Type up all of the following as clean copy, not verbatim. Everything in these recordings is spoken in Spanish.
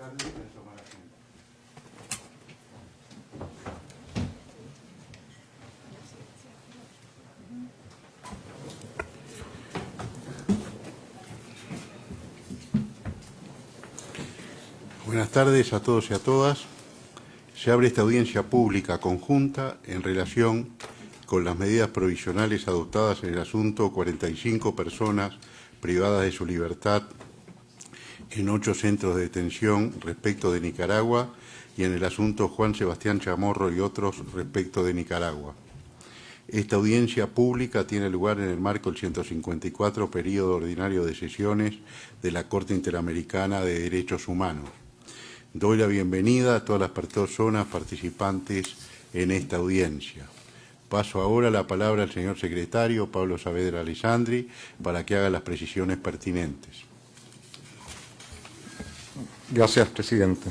tardes. Pueden tomar asiento. Buenas tardes a todos y a todas. Se abre esta audiencia pública conjunta en relación con las medidas provisionales adoptadas en el asunto 45 personas privadas de su libertad en 8 centros de detención respecto de Nicaragua y en el asunto Juan Sebastián Chamorro y otros respecto de Nicaragua. Esta audiencia pública tiene lugar en el marco del 154 periodo ordinario de sesiones de la Corte Interamericana de Derechos Humanos. Doy la bienvenida a todas las personas participantes en esta audiencia. Paso ahora la palabra al señor secretario Pablo Saavedra Alessandri para que haga las precisiones pertinentes. Gracias, presidente.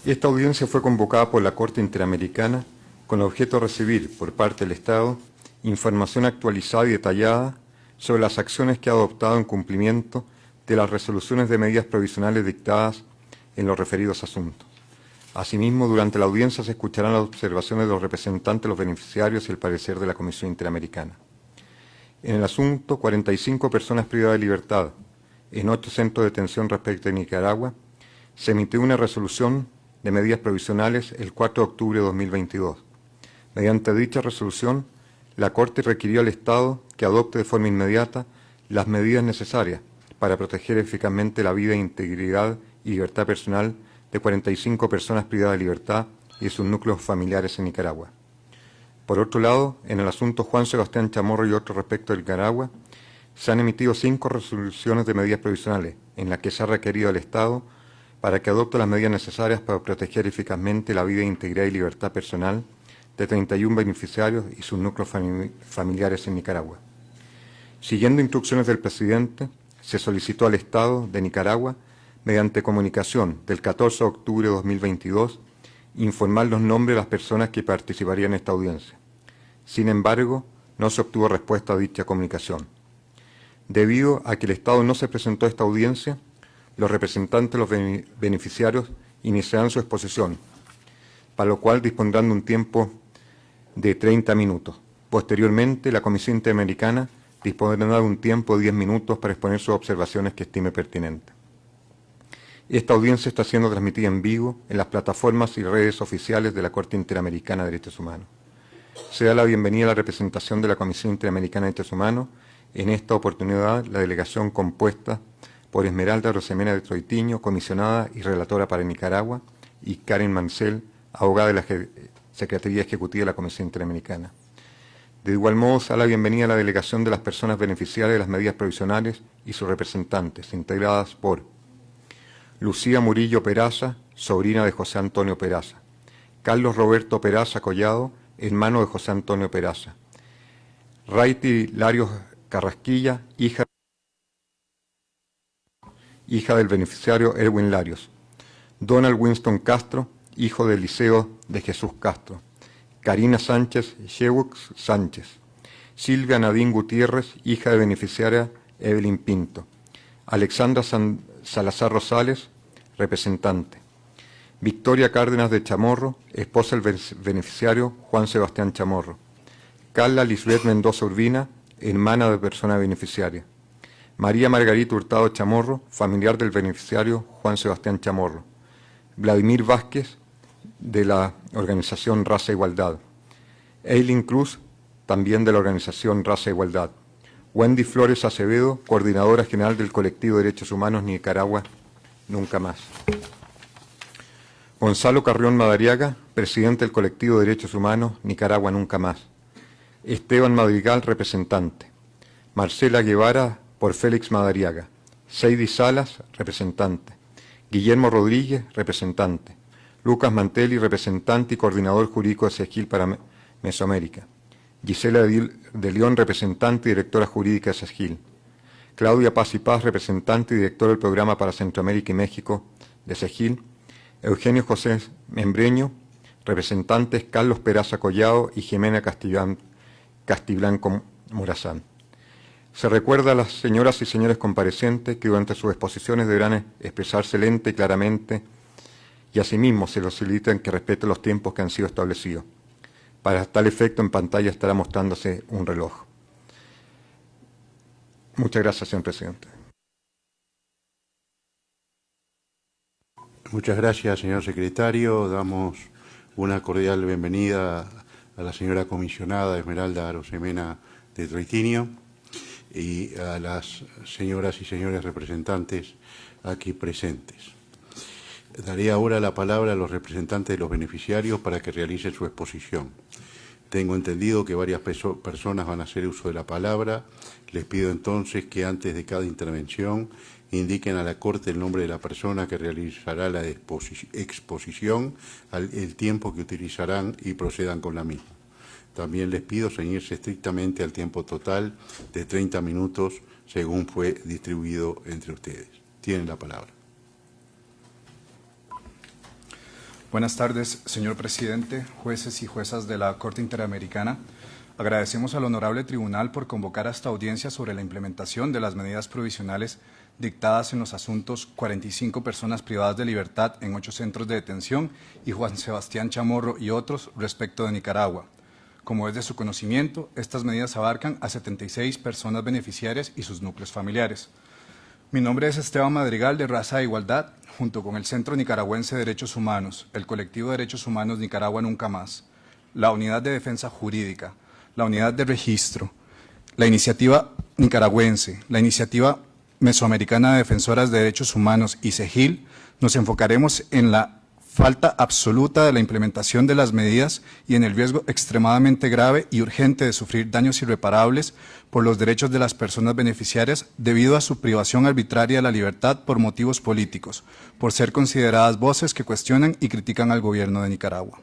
Esta audiencia fue convocada por la Corte Interamericana con el objeto de recibir, por parte del Estado, información actualizada y detallada sobre las acciones que ha adoptado en cumplimiento de las resoluciones de medidas provisionales dictadas en los referidos asuntos. Asimismo, durante la audiencia se escucharán las observaciones de los representantes de los beneficiarios y el parecer de la Comisión Interamericana. En el asunto, 45 personas privadas de libertad en 8 centros de detención respecto de Nicaragua, se emitió una resolución de medidas provisionales el 4 de octubre de 2022. Mediante dicha resolución, la Corte requirió al Estado que adopte de forma inmediata las medidas necesarias para proteger eficazmente la vida, integridad y libertad personal de 45 personas privadas de libertad y de sus núcleos familiares en Nicaragua. Por otro lado, en el asunto Juan Sebastián Chamorro y otros respecto de Nicaragua, se han emitido 5 resoluciones de medidas provisionales en las que se ha requerido al Estado para que adopte las medidas necesarias para proteger eficazmente la vida, integridad y libertad personal de 31 beneficiarios y sus núcleos familiares en Nicaragua. Siguiendo instrucciones del presidente, se solicitó al Estado de Nicaragua, mediante comunicación del 14 de octubre de 2022, informar los nombres de las personas que participarían en esta audiencia. Sin embargo, no se obtuvo respuesta a dicha comunicación. Debido a que el Estado no se presentó a esta audiencia, los representantes de los beneficiarios iniciarán su exposición, para lo cual dispondrán de un tiempo de 30 minutos. Posteriormente, la Comisión Interamericana dispondrá de un tiempo de 10 minutos para exponer sus observaciones que estime pertinentes. Esta audiencia está siendo transmitida en vivo en las plataformas y redes oficiales de la Corte Interamericana de Derechos Humanos. Se da la bienvenida a la representación de la Comisión Interamericana de Derechos Humanos. En esta oportunidad, la delegación compuesta por Esmeralda Rosemena de Troitiño, comisionada y relatora para Nicaragua, y Karen Mansell, abogada de la Secretaría Ejecutiva de la Comisión Interamericana. De igual modo, se da la bienvenida a la delegación de las personas beneficiarias de las medidas provisionales y sus representantes, integradas por Lucía Murillo Peraza, sobrina de José Antonio Peraza; Carlos Roberto Peraza Collado, hermano de José Antonio Peraza; Raiti Larios Carrasquilla, hija del beneficiario Erwin Larios; Donald Winston Castro, hijo del Liceo de Jesús Castro; Karina Sánchez Shewux Sánchez; Silvia Nadine Gutiérrez, hija de beneficiaria Evelyn Pinto; Alexandra Salazar Rosales, representante; Victoria Cárdenas de Chamorro, esposa del beneficiario Juan Sebastián Chamorro; Carla Lisbeth Mendoza Urbina, hermana de persona beneficiaria; María Margarita Hurtado Chamorro, familiar del beneficiario Juan Sebastián Chamorro; Vladimir Vázquez, de la organización Raza e Igualdad; Eileen Cruz, también de la organización Raza e Igualdad; Wendy Flores Acevedo, coordinadora general del colectivo de Derechos Humanos Nicaragua Nunca Más; Gonzalo Carrión Madariaga, presidente del colectivo de Derechos Humanos Nicaragua Nunca Más; Esteban Madrigal, representante; Marcela Guevara, por Félix Madariaga; Seidy Salas, representante; Guillermo Rodríguez, representante; Lucas Mantelli, representante y coordinador jurídico de SEGIL para Mesoamérica; Gisela de León, representante y directora jurídica de SEGIL; Claudia Paz y Paz, representante y directora del Programa para Centroamérica y México de SEGIL; Eugenio José Membreño, representantes Carlos Peraza Collado y Jimena Castiblanco Morazán; Se recuerda a las señoras y señores comparecientes que durante sus exposiciones deberán expresarse lenta y claramente, y asimismo se los solicita que respeten los tiempos que han sido establecidos. Para tal efecto, en pantalla estará mostrándose un reloj. Muchas gracias, señor presidente. Muchas gracias, señor secretario. Damos una cordial bienvenida a la señora comisionada Esmeralda Arosemena de Troitinio y a las señoras y señores representantes aquí presentes. Daré ahora la palabra a los representantes de los beneficiarios para que realicen su exposición. Tengo entendido que varias personas van a hacer uso de la palabra. Les pido entonces que antes de cada intervención indiquen a la Corte el nombre de la persona que realizará la exposición, el tiempo que utilizarán y procedan con la misma. También les pido ceñirse estrictamente al tiempo total de 30 minutos según fue distribuido entre ustedes. Tienen la palabra. Buenas tardes, señor presidente, jueces y juezas de la Corte Interamericana. Agradecemos al Honorable Tribunal por convocar a esta audiencia sobre la implementación de las medidas provisionales dictadas en los asuntos 45 personas privadas de libertad en 8 centros de detención y Juan Sebastián Chamorro y otros respecto de Nicaragua. Como es de su conocimiento, estas medidas abarcan a 76 personas beneficiarias y sus núcleos familiares. Mi nombre es Esteban Madrigal, de Raza de Igualdad, junto con el Centro Nicaragüense de Derechos Humanos, el Colectivo de Derechos Humanos Nicaragua Nunca Más, la Unidad de Defensa Jurídica, la Unidad de Registro, la Iniciativa Nicaragüense, la Iniciativa Mesoamericana de Defensoras de Derechos Humanos y CEGIL, nos enfocaremos en la falta absoluta de la implementación de las medidas y en el riesgo extremadamente grave y urgente de sufrir daños irreparables por los derechos de las personas beneficiarias debido a su privación arbitraria de la libertad por motivos políticos, por ser consideradas voces que cuestionan y critican al gobierno de Nicaragua.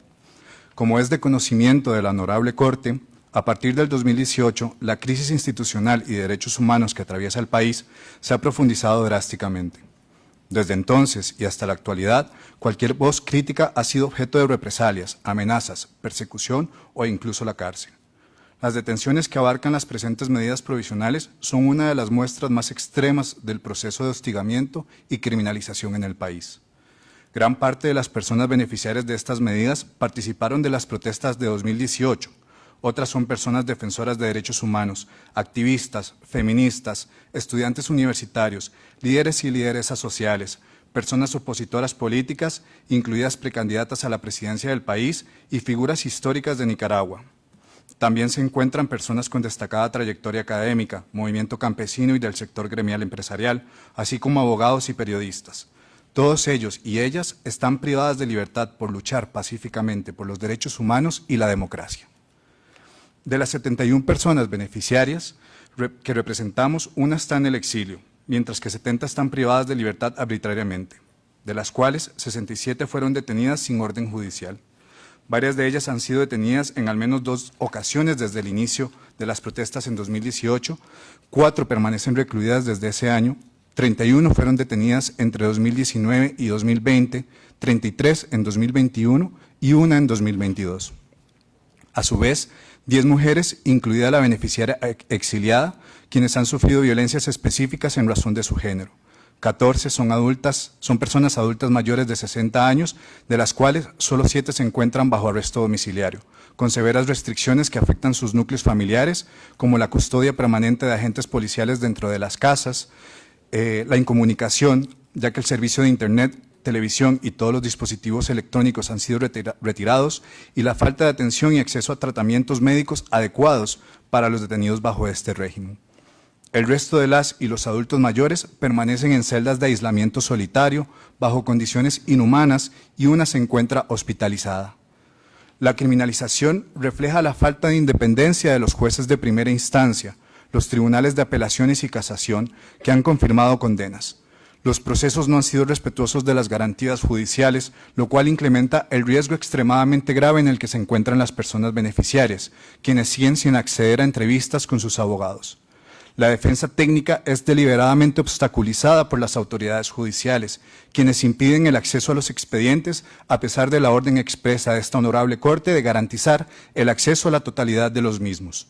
Como es de conocimiento de la Honorable Corte, a partir del 2018, la crisis institucional y de derechos humanos que atraviesa el país se ha profundizado drásticamente. Desde entonces y hasta la actualidad, cualquier voz crítica ha sido objeto de represalias, amenazas, persecución o incluso la cárcel. Las detenciones que abarcan las presentes medidas provisionales son una de las muestras más extremas del proceso de hostigamiento y criminalización en el país. Gran parte de las personas beneficiarias de estas medidas participaron de las protestas de 2018. Otras son personas defensoras de derechos humanos, activistas, feministas, estudiantes universitarios, líderes y lideresas sociales, personas opositoras políticas, incluidas precandidatas a la presidencia del país y figuras históricas de Nicaragua. También se encuentran personas con destacada trayectoria académica, movimiento campesino y del sector gremial empresarial, así como abogados y periodistas. Todos ellos y ellas están privadas de libertad por luchar pacíficamente por los derechos humanos y la democracia. De las 71 personas beneficiarias que representamos, una está en el exilio, mientras que 70 están privadas de libertad arbitrariamente, de las cuales 67 fueron detenidas sin orden judicial. Varias de ellas han sido detenidas en al menos 2 ocasiones desde el inicio de las protestas en 2018, 4 permanecen recluidas desde ese año, 31 fueron detenidas entre 2019 y 2020, 33 en 2021 y 1 en 2022. A su vez, 10 mujeres, incluida la beneficiaria exiliada, quienes han sufrido violencias específicas en razón de su género. 14 son personas adultas mayores de 60 años, de las cuales solo 7 se encuentran bajo arresto domiciliario, con severas restricciones que afectan sus núcleos familiares, como la custodia permanente de agentes policiales dentro de las casas, la incomunicación, ya que el servicio de Internet, televisión y todos los dispositivos electrónicos han sido retirados, y la falta de atención y acceso a tratamientos médicos adecuados para los detenidos bajo este régimen. El resto de las y los adultos mayores permanecen en celdas de aislamiento solitario, bajo condiciones inhumanas, y una se encuentra hospitalizada. La criminalización refleja la falta de independencia de los jueces de primera instancia, los tribunales de apelaciones y casación, que han confirmado condenas. Los procesos no han sido respetuosos de las garantías judiciales, lo cual incrementa el riesgo extremadamente grave en el que se encuentran las personas beneficiarias, quienes siguen sin acceder a entrevistas con sus abogados. La defensa técnica es deliberadamente obstaculizada por las autoridades judiciales, quienes impiden el acceso a los expedientes a pesar de la orden expresa de esta honorable Corte de garantizar el acceso a la totalidad de los mismos.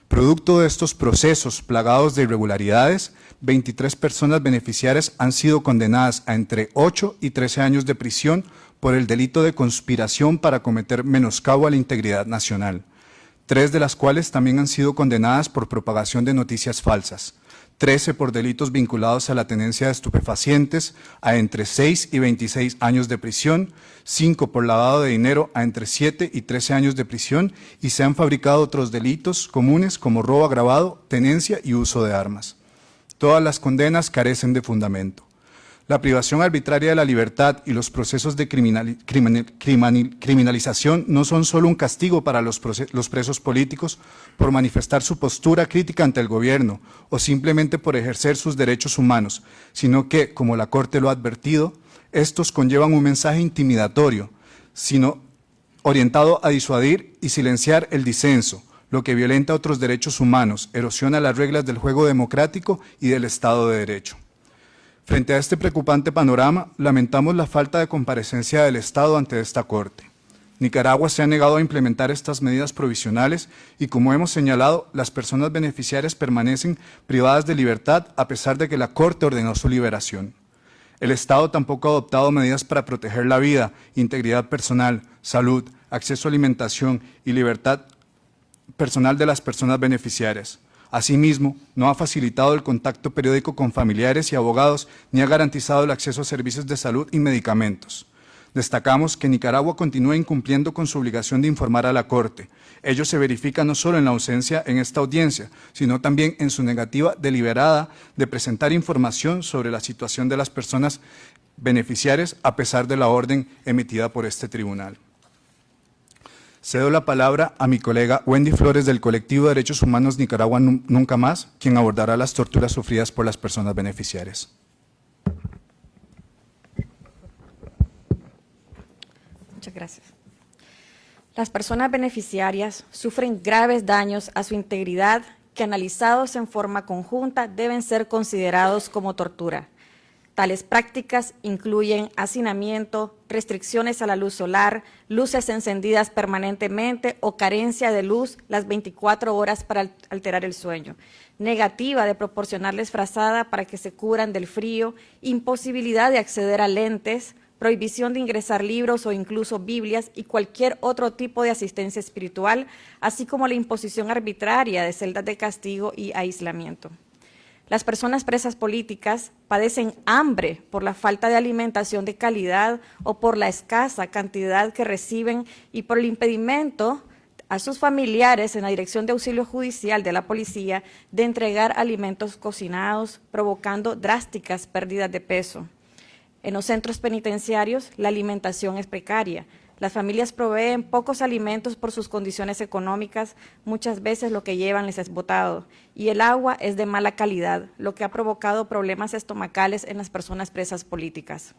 Producto de estos procesos plagados de irregularidades, 23 personas beneficiarias han sido condenadas a entre 8 y 13 años de prisión por el delito de conspiración para cometer menoscabo a la integridad nacional, 3 de las cuales también han sido condenadas por propagación de noticias falsas, 13 por delitos vinculados a la tenencia de estupefacientes a entre 6 y 26 años de prisión, 5 por lavado de dinero a entre 7 y 13 años de prisión, y se han fabricado otros delitos comunes como robo agravado, tenencia y uso de armas. Todas las condenas carecen de fundamento. La privación arbitraria de la libertad y los procesos de criminalización no son solo un castigo para los presos políticos por manifestar su postura crítica ante el gobierno o simplemente por ejercer sus derechos humanos, sino que, como la Corte lo ha advertido, estos conllevan un mensaje intimidatorio, sino orientado a disuadir y silenciar el disenso, lo que violenta otros derechos humanos, erosiona las reglas del juego democrático y del Estado de Derecho. Frente a este preocupante panorama, lamentamos la falta de comparecencia del Estado ante esta Corte. Nicaragua se ha negado a implementar estas medidas provisionales y, como hemos señalado, las personas beneficiarias permanecen privadas de libertad a pesar de que la Corte ordenó su liberación. El Estado tampoco ha adoptado medidas para proteger la vida, integridad personal, salud, acceso a alimentación y libertad personal de las personas beneficiarias. Asimismo, no ha facilitado el contacto periódico con familiares y abogados ni ha garantizado el acceso a servicios de salud y medicamentos. Destacamos que Nicaragua continúa incumpliendo con su obligación de informar a la Corte. Ello se verifica no solo en la ausencia en esta audiencia, sino también en su negativa deliberada de presentar información sobre la situación de las personas beneficiarias a pesar de la orden emitida por este tribunal. Cedo la palabra a mi colega Wendy Flores del Colectivo de Derechos Humanos Nicaragua Nunca Más, quien abordará las torturas sufridas por las personas beneficiarias. Muchas gracias. Las personas beneficiarias sufren graves daños a su integridad que, analizados en forma conjunta, deben ser considerados como tortura. Tales prácticas incluyen hacinamiento, restricciones a la luz solar, luces encendidas permanentemente o carencia de luz las 24 horas para alterar el sueño, negativa de proporcionarles frazada para que se cubran del frío, imposibilidad de acceder a lentes, prohibición de ingresar libros o incluso Biblias y cualquier otro tipo de asistencia espiritual, así como la imposición arbitraria de celdas de castigo y aislamiento. Las personas presas políticas padecen hambre por la falta de alimentación de calidad o por la escasa cantidad que reciben y por el impedimento a sus familiares en la Dirección de Auxilio Judicial de la Policía de entregar alimentos cocinados, provocando drásticas pérdidas de peso. En los centros penitenciarios, la alimentación es precaria. Las familias proveen pocos alimentos por sus condiciones económicas, muchas veces lo que llevan les es botado, y el agua es de mala calidad, lo que ha provocado problemas estomacales en las personas presas políticas.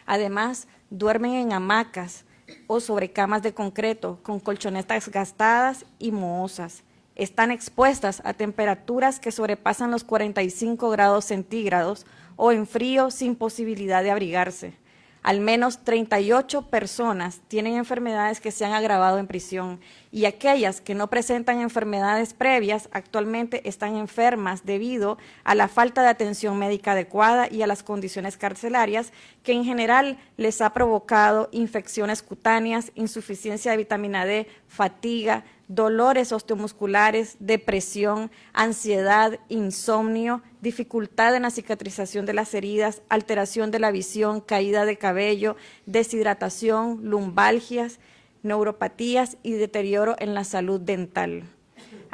Además, duermen en hamacas o sobre camas de concreto, con colchonetas gastadas y mohosas. Están expuestas a temperaturas que sobrepasan los 45 grados centígrados o en frío sin posibilidad de abrigarse. Al menos 38 personas tienen enfermedades que se han agravado en prisión y aquellas que no presentan enfermedades previas actualmente están enfermas debido a la falta de atención médica adecuada y a las condiciones carcelarias que en general les ha provocado infecciones cutáneas, insuficiencia de vitamina D, fatiga, dolores osteomusculares, depresión, ansiedad, insomnio, dificultad en la cicatrización de las heridas, alteración de la visión, caída de cabello, deshidratación, lumbalgias, neuropatías y deterioro en la salud dental.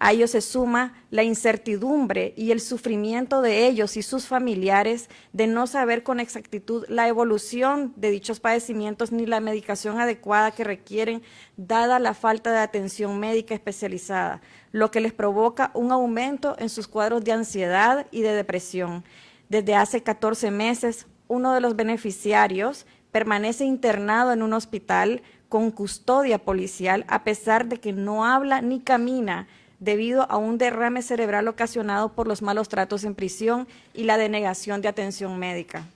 A ello se suma la incertidumbre y el sufrimiento de ellos y sus familiares de no saber con exactitud la evolución de dichos padecimientos ni la medicación adecuada que requieren, dada la falta de atención médica especializada, lo que les provoca un aumento en sus cuadros de ansiedad y de depresión. Desde hace 14 meses, uno de los beneficiarios permanece internado en un hospital con custodia policial a pesar de que no habla ni camina, debido a un derrame cerebral ocasionado por los malos tratos en prisión y la denegación de atención médica.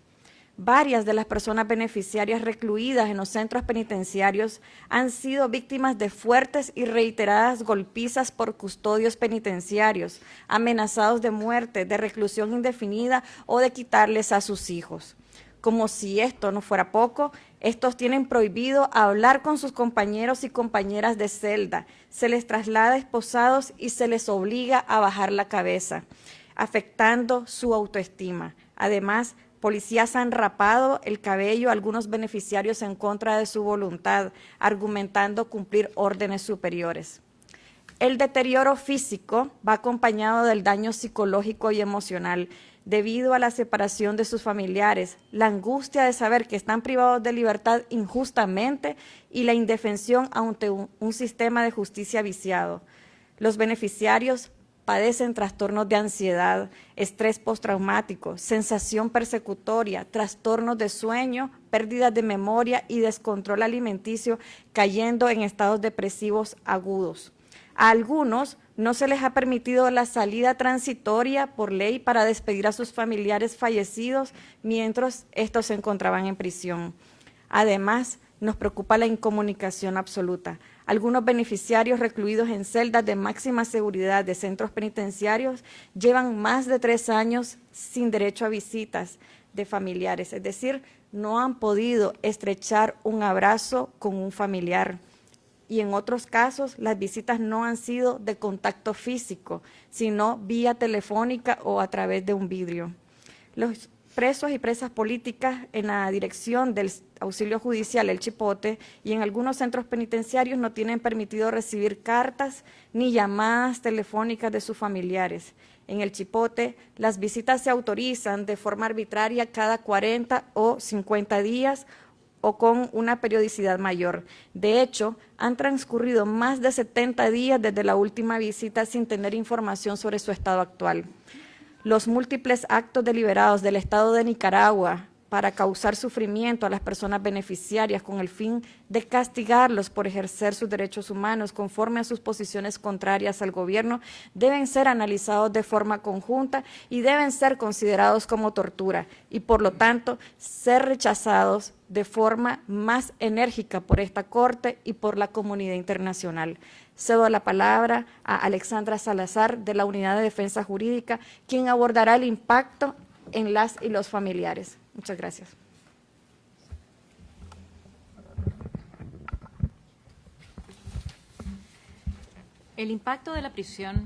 Varias de las personas beneficiarias recluidas en los centros penitenciarios han sido víctimas de fuertes y reiteradas golpizas por custodios penitenciarios, amenazados de muerte, de reclusión indefinida o de quitarles a sus hijos. Como si esto no fuera poco, estos tienen prohibido hablar con sus compañeros y compañeras de celda, se les traslada esposados y se les obliga a bajar la cabeza, afectando su autoestima. Además, policías han rapado el cabello a algunos beneficiarios en contra de su voluntad, argumentando cumplir órdenes superiores. El deterioro físico va acompañado del daño psicológico y emocional debido a la separación de sus familiares, la angustia de saber que están privados de libertad injustamente y la indefensión ante un sistema de justicia viciado. Los beneficiarios padecen trastornos de ansiedad, estrés postraumático, sensación persecutoria, trastornos de sueño, pérdidas de memoria y descontrol alimenticio, cayendo en estados depresivos agudos. A algunos no se les ha permitido la salida transitoria por ley para despedir a sus familiares fallecidos mientras estos se encontraban en prisión. Además, nos preocupa la incomunicación absoluta. Algunos beneficiarios recluidos en celdas de máxima seguridad de centros penitenciarios llevan más de 3 años sin derecho a visitas de familiares, es decir, no han podido estrechar un abrazo con un familiar. Y en otros casos, las visitas no han sido de contacto físico, sino vía telefónica o a través de un vidrio. Los presos y presas políticas en la dirección del auxilio judicial El Chipote y en algunos centros penitenciarios no tienen permitido recibir cartas ni llamadas telefónicas de sus familiares. En El Chipote, las visitas se autorizan de forma arbitraria cada 40 o 50 días o con una periodicidad mayor. De hecho, han transcurrido más de 70 días desde la última visita sin tener información sobre su estado actual. Los múltiples actos deliberados del Estado de Nicaragua para causar sufrimiento a las personas beneficiarias con el fin de castigarlos por ejercer sus derechos humanos conforme a sus posiciones contrarias al gobierno deben ser analizados de forma conjunta y deben ser considerados como tortura y, por lo tanto, ser rechazados de forma más enérgica por esta Corte y por la comunidad internacional. Cedo la palabra a Alexandra Salazar, de la Unidad de Defensa Jurídica, quien abordará el impacto en las y los familiares. Muchas gracias. El impacto de la prisión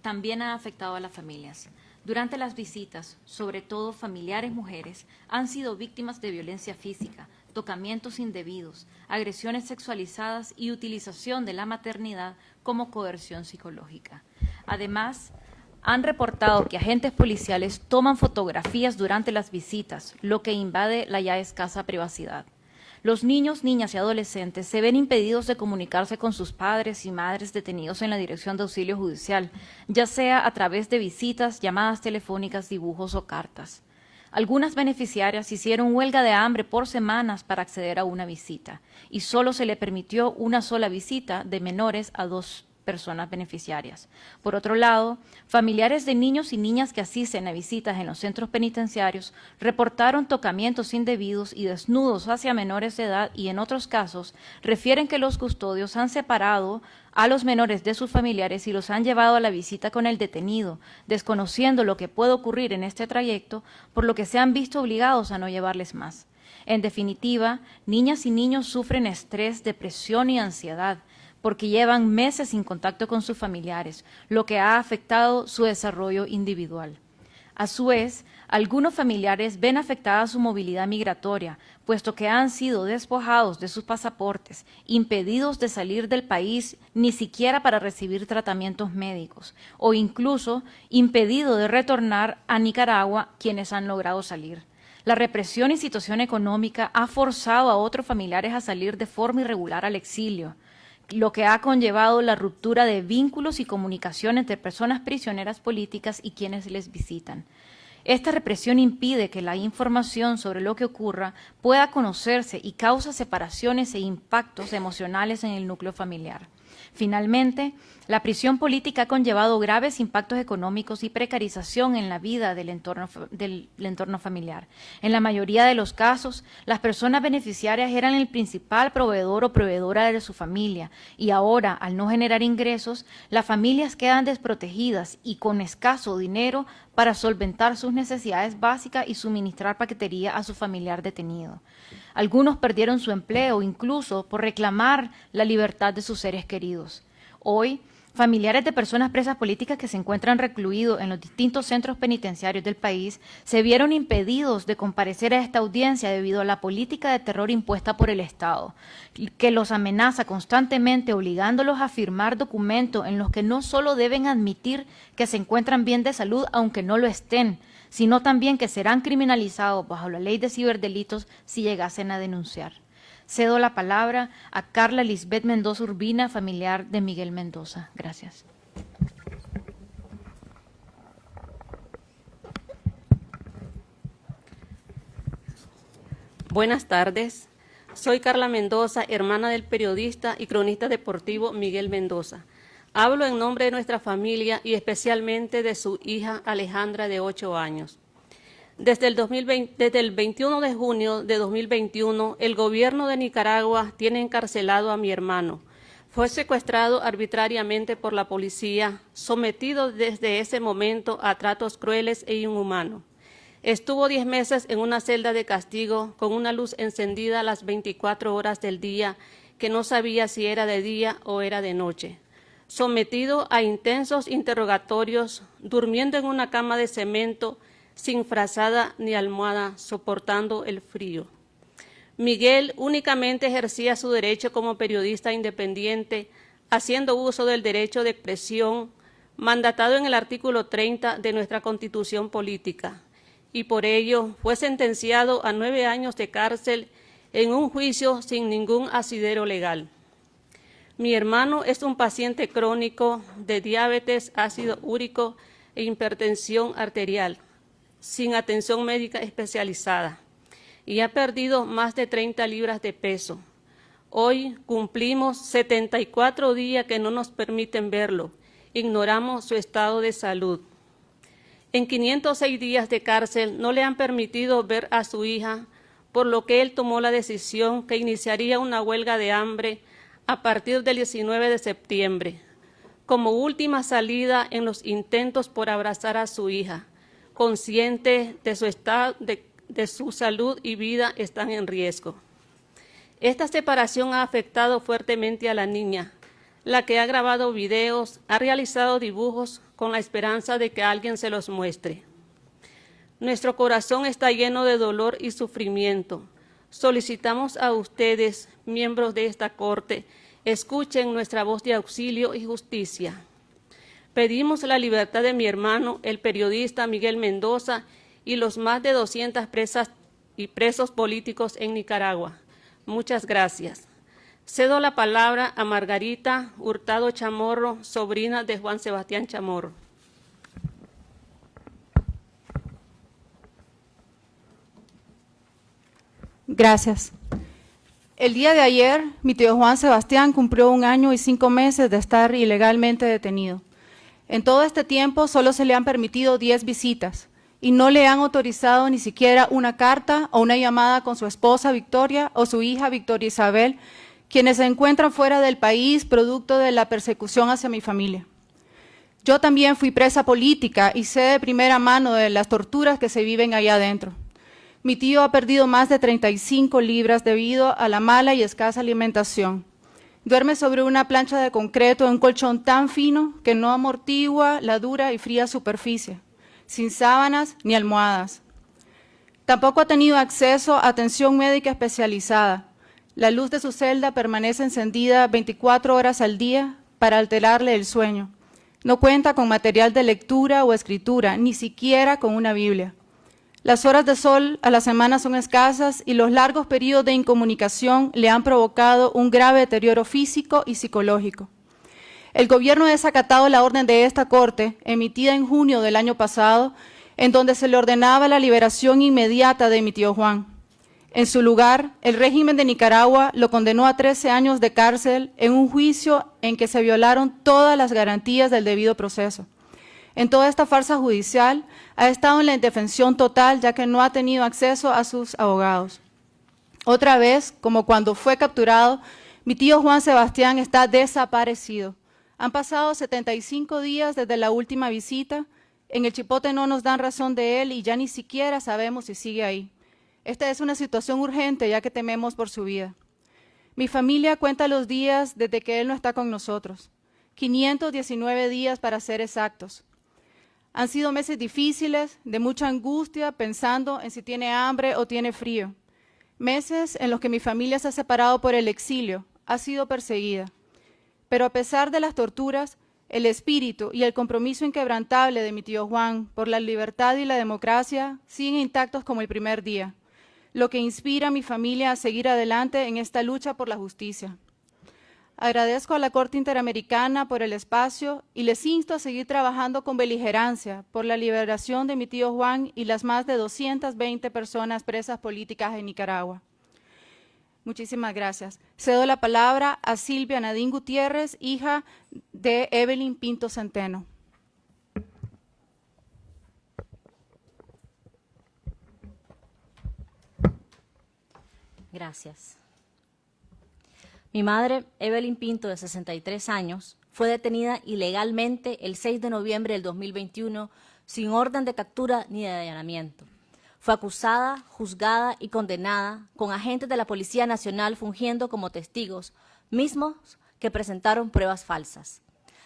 también ha afectado a las familias. Durante las visitas, sobre todo familiares mujeres, han sido víctimas de violencia física, tocamientos indebidos, agresiones sexualizadas y utilización de la maternidad como coerción psicológica. Además, han reportado que agentes policiales toman fotografías durante las visitas, lo que invade la ya escasa privacidad. Los niños, niñas y adolescentes se ven impedidos de comunicarse con sus padres y madres detenidos en la Dirección de Auxilio Judicial, ya sea a través de visitas, llamadas telefónicas, dibujos o cartas. Algunas beneficiarias hicieron huelga de hambre por semanas para acceder a una visita y solo se le permitió una sola visita de menores a 2 personas beneficiarias. Por otro lado, familiares de niños y niñas que asisten a visitas en los centros penitenciarios reportaron tocamientos indebidos y desnudos hacia menores de edad y en otros casos refieren que los custodios han separado a los menores de sus familiares y los han llevado a la visita con el detenido, desconociendo lo que puede ocurrir en este trayecto, por lo que se han visto obligados a no llevarles más. En definitiva, niñas y niños sufren estrés, depresión y ansiedad, porque llevan meses sin contacto con sus familiares, lo que ha afectado su desarrollo individual. A su vez, algunos familiares ven afectada su movilidad migratoria, puesto que han sido despojados de sus pasaportes, impedidos de salir del país ni siquiera para recibir tratamientos médicos, o incluso impedido de retornar a Nicaragua quienes han logrado salir. La represión y situación económica ha forzado a otros familiares a salir de forma irregular al exilio, lo que ha conllevado la ruptura de vínculos y comunicación entre personas prisioneras políticas y quienes les visitan. Esta represión impide que la información sobre lo que ocurra pueda conocerse y causa separaciones e impactos emocionales en el núcleo familiar. Finalmente, la prisión política ha conllevado graves impactos económicos y precarización en la vida del entorno familiar. En la mayoría de los casos, las personas beneficiarias eran el principal proveedor o proveedora de su familia y ahora, al no generar ingresos, las familias quedan desprotegidas y con escaso dinero para solventar sus necesidades básicas y suministrar paquetería a su familiar detenido. Algunos perdieron su empleo incluso por reclamar la libertad de sus seres queridos. Hoy, familiares de personas presas políticas que se encuentran recluidos en los distintos centros penitenciarios del país se vieron impedidos de comparecer a esta audiencia debido a la política de terror impuesta por el Estado, que los amenaza constantemente obligándolos a firmar documentos en los que no solo deben admitir que se encuentran bien de salud aunque no lo estén, sino también que serán criminalizados bajo la ley de ciberdelitos si llegasen a denunciar. Cedo la palabra a Carla Lisbeth Mendoza Urbina, familiar de Miguel Mendoza. Gracias. Buenas tardes. Soy Carla Mendoza, hermana del periodista y cronista deportivo Miguel Mendoza. Hablo en nombre de nuestra familia y especialmente de su hija Alejandra, de 8 años. Desde el 21 de junio de 2021, el gobierno de Nicaragua tiene encarcelado a mi hermano. Fue secuestrado arbitrariamente por la policía, sometido desde ese momento a tratos crueles e inhumanos. Estuvo 10 meses en una celda de castigo con una luz encendida a las 24 horas del día, que no sabía si era de día o era de noche. Sometido a intensos interrogatorios, durmiendo en una cama de cemento, sin frazada ni almohada, soportando el frío. Miguel únicamente ejercía su derecho como periodista independiente, haciendo uso del derecho de expresión, mandatado en el artículo 30 de nuestra Constitución Política, y por ello fue sentenciado a 9 años de cárcel en un juicio sin ningún asidero legal. Mi hermano es un paciente crónico de diabetes, ácido úrico e hipertensión arterial, sin atención médica especializada, y ha perdido más de 30 libras de peso. Hoy cumplimos 74 días que no nos permiten verlo. Ignoramos su estado de salud. En 506 días de cárcel no le han permitido ver a su hija, por lo que él tomó la decisión que iniciaría una huelga de hambre a partir del 19 de septiembre, como última salida en los intentos por abrazar a su hija, consciente de su estado, de su salud y vida están en riesgo. Esta separación ha afectado fuertemente a la niña, la que ha grabado videos, ha realizado dibujos con la esperanza de que alguien se los muestre. Nuestro corazón está lleno de dolor y sufrimiento. Solicitamos a ustedes, miembros de esta Corte, escuchen nuestra voz de auxilio y justicia. Pedimos la libertad de mi hermano, el periodista Miguel Mendoza, y los más de 200 presas y presos políticos en Nicaragua. Muchas gracias. Cedo la palabra a Margarita Hurtado Chamorro, sobrina de Juan Sebastián Chamorro. Gracias. El día de ayer, mi tío Juan Sebastián cumplió 1 año y 5 meses de estar ilegalmente detenido. En todo este tiempo solo se le han permitido 10 visitas y no le han autorizado ni siquiera una carta o una llamada con su esposa Victoria o su hija Victoria Isabel, quienes se encuentran fuera del país producto de la persecución hacia mi familia. Yo también fui presa política y sé de primera mano de las torturas que se viven allá adentro. Mi tío ha perdido más de 35 libras debido a la mala y escasa alimentación. Duerme sobre una plancha de concreto en un colchón tan fino que no amortigua la dura y fría superficie, sin sábanas ni almohadas. Tampoco ha tenido acceso a atención médica especializada. La luz de su celda permanece encendida 24 horas al día para alterarle el sueño. No cuenta con material de lectura o escritura, ni siquiera con una Biblia. Las horas de sol a la semana son escasas y los largos periodos de incomunicación le han provocado un grave deterioro físico y psicológico. El gobierno ha desacatado la orden de esta Corte, emitida en junio del año pasado, en donde se le ordenaba la liberación inmediata de mi tío Juan. En su lugar, el régimen de Nicaragua lo condenó a 13 años de cárcel en un juicio en que se violaron todas las garantías del debido proceso. En toda esta farsa judicial ha estado en la indefensión total, ya que no ha tenido acceso a sus abogados. Otra vez, como cuando fue capturado, mi tío Juan Sebastián está desaparecido. Han pasado 75 días desde la última visita. En el Chipote no nos dan razón de él y ya ni siquiera sabemos si sigue ahí. Esta es una situación urgente, ya que tememos por su vida. Mi familia cuenta los días desde que él no está con nosotros. 519 días para ser exactos. Han sido meses difíciles, de mucha angustia, pensando en si tiene hambre o tiene frío. Meses en los que mi familia se ha separado por el exilio, ha sido perseguida. Pero a pesar de las torturas, el espíritu y el compromiso inquebrantable de mi tío Juan por la libertad y la democracia siguen intactos como el primer día, lo que inspira a mi familia a seguir adelante en esta lucha por la justicia. Agradezco a la Corte Interamericana por el espacio y les insto a seguir trabajando con beligerancia por la liberación de mi tío Juan y las más de 220 personas presas políticas en Nicaragua. Muchísimas gracias. Cedo la palabra a Silvia Nadín Gutiérrez, hija de Evelyn Pinto Centeno. Gracias. Mi madre, Evelyn Pinto, de 63 años, fue detenida ilegalmente el 6 de noviembre del 2021 sin orden de captura ni de allanamiento. Fue acusada, juzgada y condenada con agentes de la Policía Nacional fungiendo como testigos, mismos que presentaron pruebas falsas.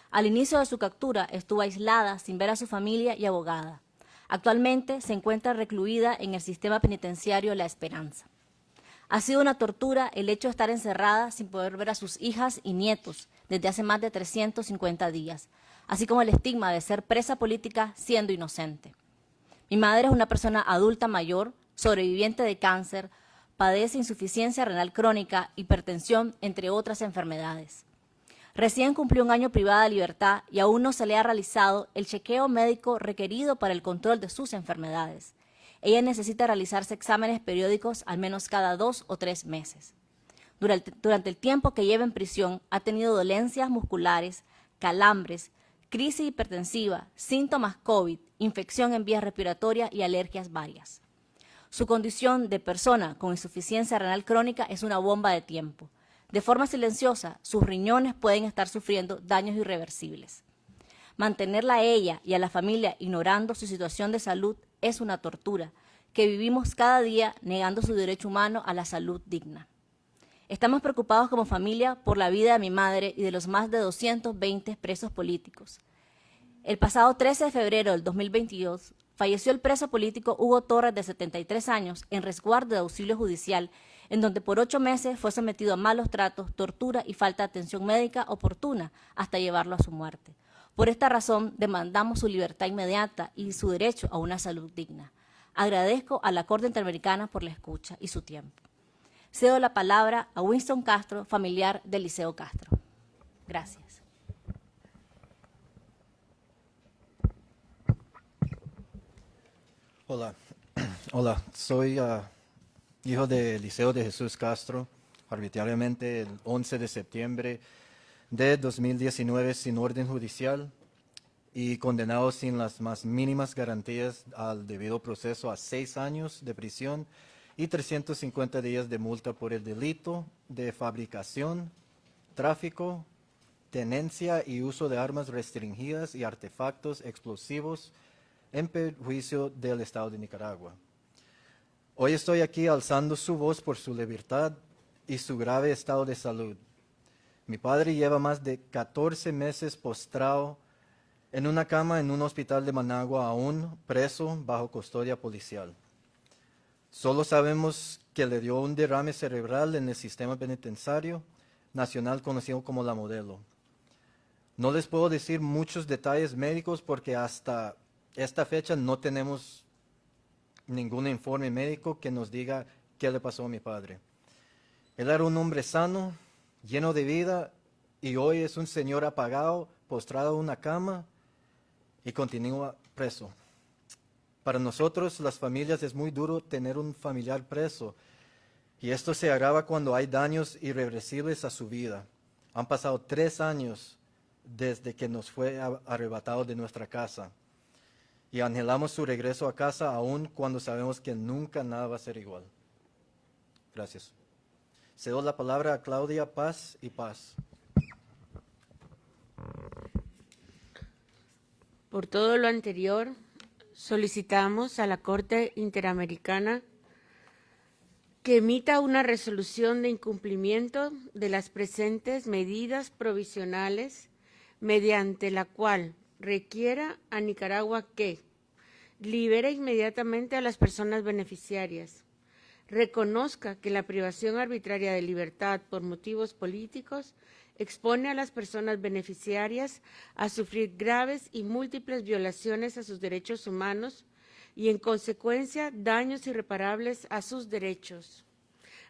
Al inicio de su captura estuvo aislada sin ver a su familia y abogada. Actualmente se encuentra recluida en el sistema penitenciario La Esperanza. Ha sido una tortura el hecho de estar encerrada sin poder ver a sus hijas y nietos desde hace más de 350 días, así como el estigma de ser presa política siendo inocente. Mi madre es una persona adulta mayor, sobreviviente de cáncer, padece insuficiencia renal crónica, hipertensión, entre otras enfermedades. Recién cumplió un año privada de libertad y aún no se le ha realizado el chequeo médico requerido para el control de sus enfermedades. Ella necesita realizarse exámenes periódicos al menos cada 2 o 3 meses. Durante el tiempo que lleva en prisión ha tenido dolencias musculares, calambres, crisis hipertensiva, síntomas COVID, infección en vías respiratorias y alergias varias. Su condición de persona con insuficiencia renal crónica es una bomba de tiempo. De forma silenciosa, sus riñones pueden estar sufriendo daños irreversibles. Mantenerla a ella y a la familia ignorando su situación de salud es una tortura que vivimos cada día negando su derecho humano a la salud digna. Estamos preocupados como familia por la vida de mi madre y de los más de 220 presos políticos. El pasado 13 de febrero del 2022 falleció el preso político Hugo Torres, de 73 años, en resguardo de auxilio judicial, en donde por 8 meses fue sometido a malos tratos, tortura y falta de atención médica oportuna hasta llevarlo a su muerte. Por esta razón, demandamos su libertad inmediata y su derecho a una salud digna. Agradezco a la Corte Interamericana por la escucha y su tiempo. Cedo la palabra a Winston Castro, familiar de Liceo Castro. Gracias. Hola, hola. Soy hijo de Liceo de Jesús Castro, arbitrariamente el 11 de septiembre de 2019 sin orden judicial y condenado sin las más mínimas garantías al debido proceso a 6 años de prisión y 350 días de multa por el delito de fabricación, tráfico, tenencia y uso de armas restringidas y artefactos explosivos en perjuicio del Estado de Nicaragua. Hoy estoy aquí alzando su voz por su libertad y su grave estado de salud. Mi padre lleva más de 14 meses postrado en una cama en un hospital de Managua, aún preso bajo custodia policial. Solo sabemos que le dio un derrame cerebral en el sistema penitenciario nacional conocido como La Modelo. No les puedo decir muchos detalles médicos porque hasta esta fecha no tenemos ningún informe médico que nos diga qué le pasó a mi padre. Él era un hombre sano, lleno de vida, y hoy es un señor apagado, postrado en una cama y continúa preso. Para nosotros, las familias, es muy duro tener un familiar preso. Y esto se agrava cuando hay daños irreversibles a su vida. Han pasado 3 años desde que nos fue arrebatado de nuestra casa. Y anhelamos su regreso a casa aun cuando sabemos que nunca nada va a ser igual. Gracias. Cedo la palabra a Claudia Paz y Paz. Por todo lo anterior, solicitamos a la Corte Interamericana que emita una resolución de incumplimiento de las presentes medidas provisionales mediante la cual requiera a Nicaragua que libere inmediatamente a las personas beneficiarias, reconozca que la privación arbitraria de libertad por motivos políticos expone a las personas beneficiarias a sufrir graves y múltiples violaciones a sus derechos humanos y, en consecuencia, daños irreparables a sus derechos.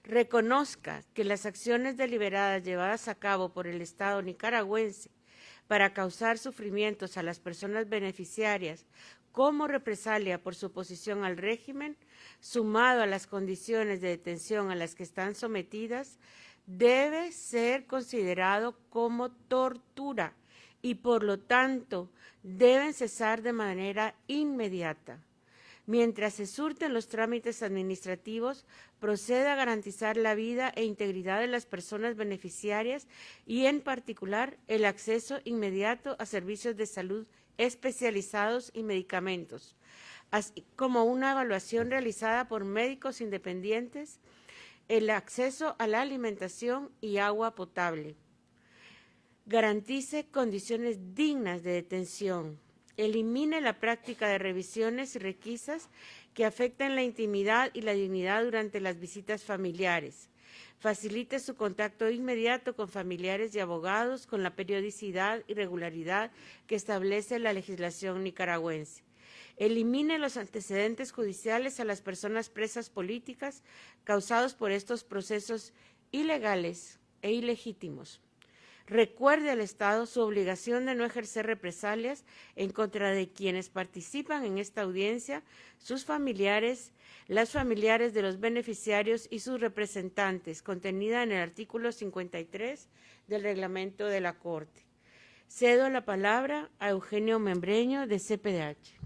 Reconozca que las acciones deliberadas llevadas a cabo por el Estado nicaragüense para causar sufrimientos a las personas beneficiarias como represalia por su oposición al régimen, sumado a las condiciones de detención a las que están sometidas, debe ser considerado como tortura y, por lo tanto, deben cesar de manera inmediata. Mientras se surten los trámites administrativos, procede a garantizar la vida e integridad de las personas beneficiarias y, en particular, el acceso inmediato a servicios de salud especializados y medicamentos, así como una evaluación realizada por médicos independientes, el acceso a la alimentación y agua potable. Garantice condiciones dignas de detención. Elimine la práctica de revisiones y requisas que afectan la intimidad y la dignidad durante las visitas familiares. Facilite su contacto inmediato con familiares y abogados con la periodicidad y regularidad que establece la legislación nicaragüense. Elimine los antecedentes judiciales a las personas presas políticas causados por estos procesos ilegales e ilegítimos. Recuerde al Estado su obligación de no ejercer represalias en contra de quienes participan en esta audiencia, sus familiares, las familiares de los beneficiarios y sus representantes, contenida en el artículo 53 del reglamento de la Corte. Cedo la palabra a Eugenio Membreño, de CPDH.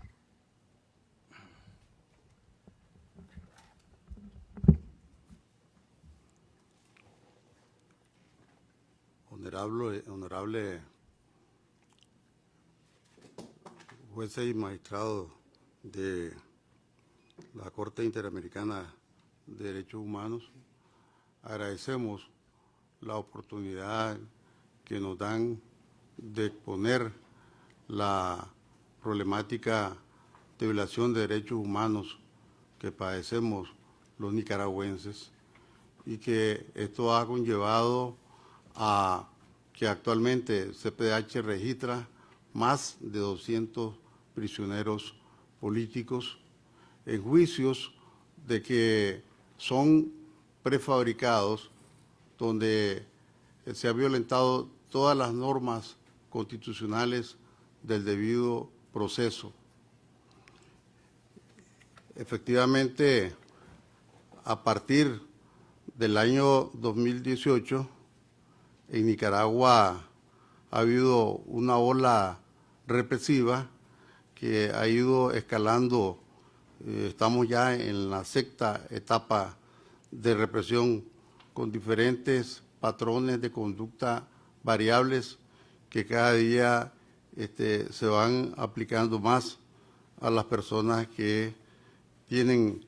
Honorable jueces y magistrados de la Corte Interamericana de Derechos Humanos, agradecemos la oportunidad que nos dan de exponer la problemática de violación de derechos humanos que padecemos los nicaragüenses y que esto ha conllevado a que actualmente CPDH registra más de 200 prisioneros políticos en juicios de que son prefabricados, donde se ha violentado todas las normas constitucionales del debido proceso. Efectivamente, a partir del año 2018, en Nicaragua ha habido una ola represiva que ha ido escalando. Estamos ya en la 6ª etapa de represión con diferentes patrones de conducta variables que cada día se van aplicando más a las personas que tienen,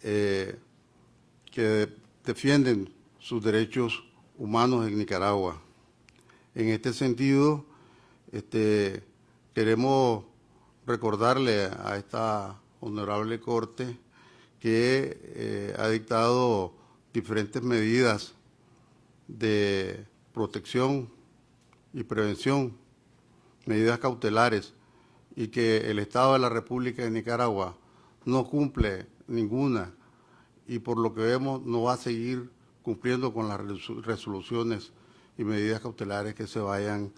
que defienden sus derechos humanos en Nicaragua. En este sentido, queremos recordarle a esta honorable Corte que ha dictado diferentes medidas de protección y prevención, medidas cautelares, y que el Estado de la República de Nicaragua no cumple ninguna, y por lo que vemos no va a seguir cumpliendo con las resoluciones y medidas cautelares que se vayan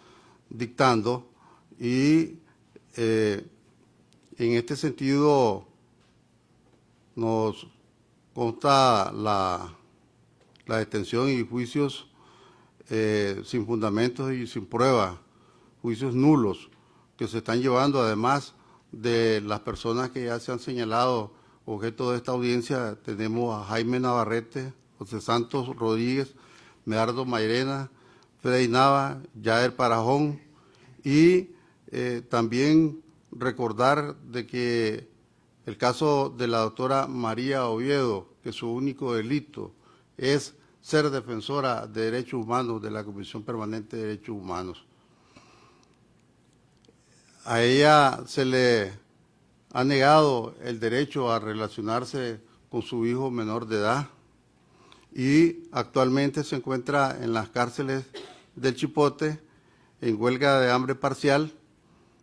dictando. Y en este sentido nos consta la la detención y juicios sin fundamentos y sin prueba, juicios nulos que se están llevando, además de las personas que ya se han señalado objeto de esta audiencia. Tenemos a Jaime Navarrete, José Santos Rodríguez, Medardo Mairena, Freddy Nava, Yair Parajón, y también recordar de que el caso de la doctora María Oviedo, que su único delito es ser defensora de derechos humanos de la Comisión Permanente de Derechos Humanos. A ella se le ha negado el derecho a relacionarse con su hijo menor de edad y actualmente se encuentra en las cárceles del Chipote en huelga de hambre parcial,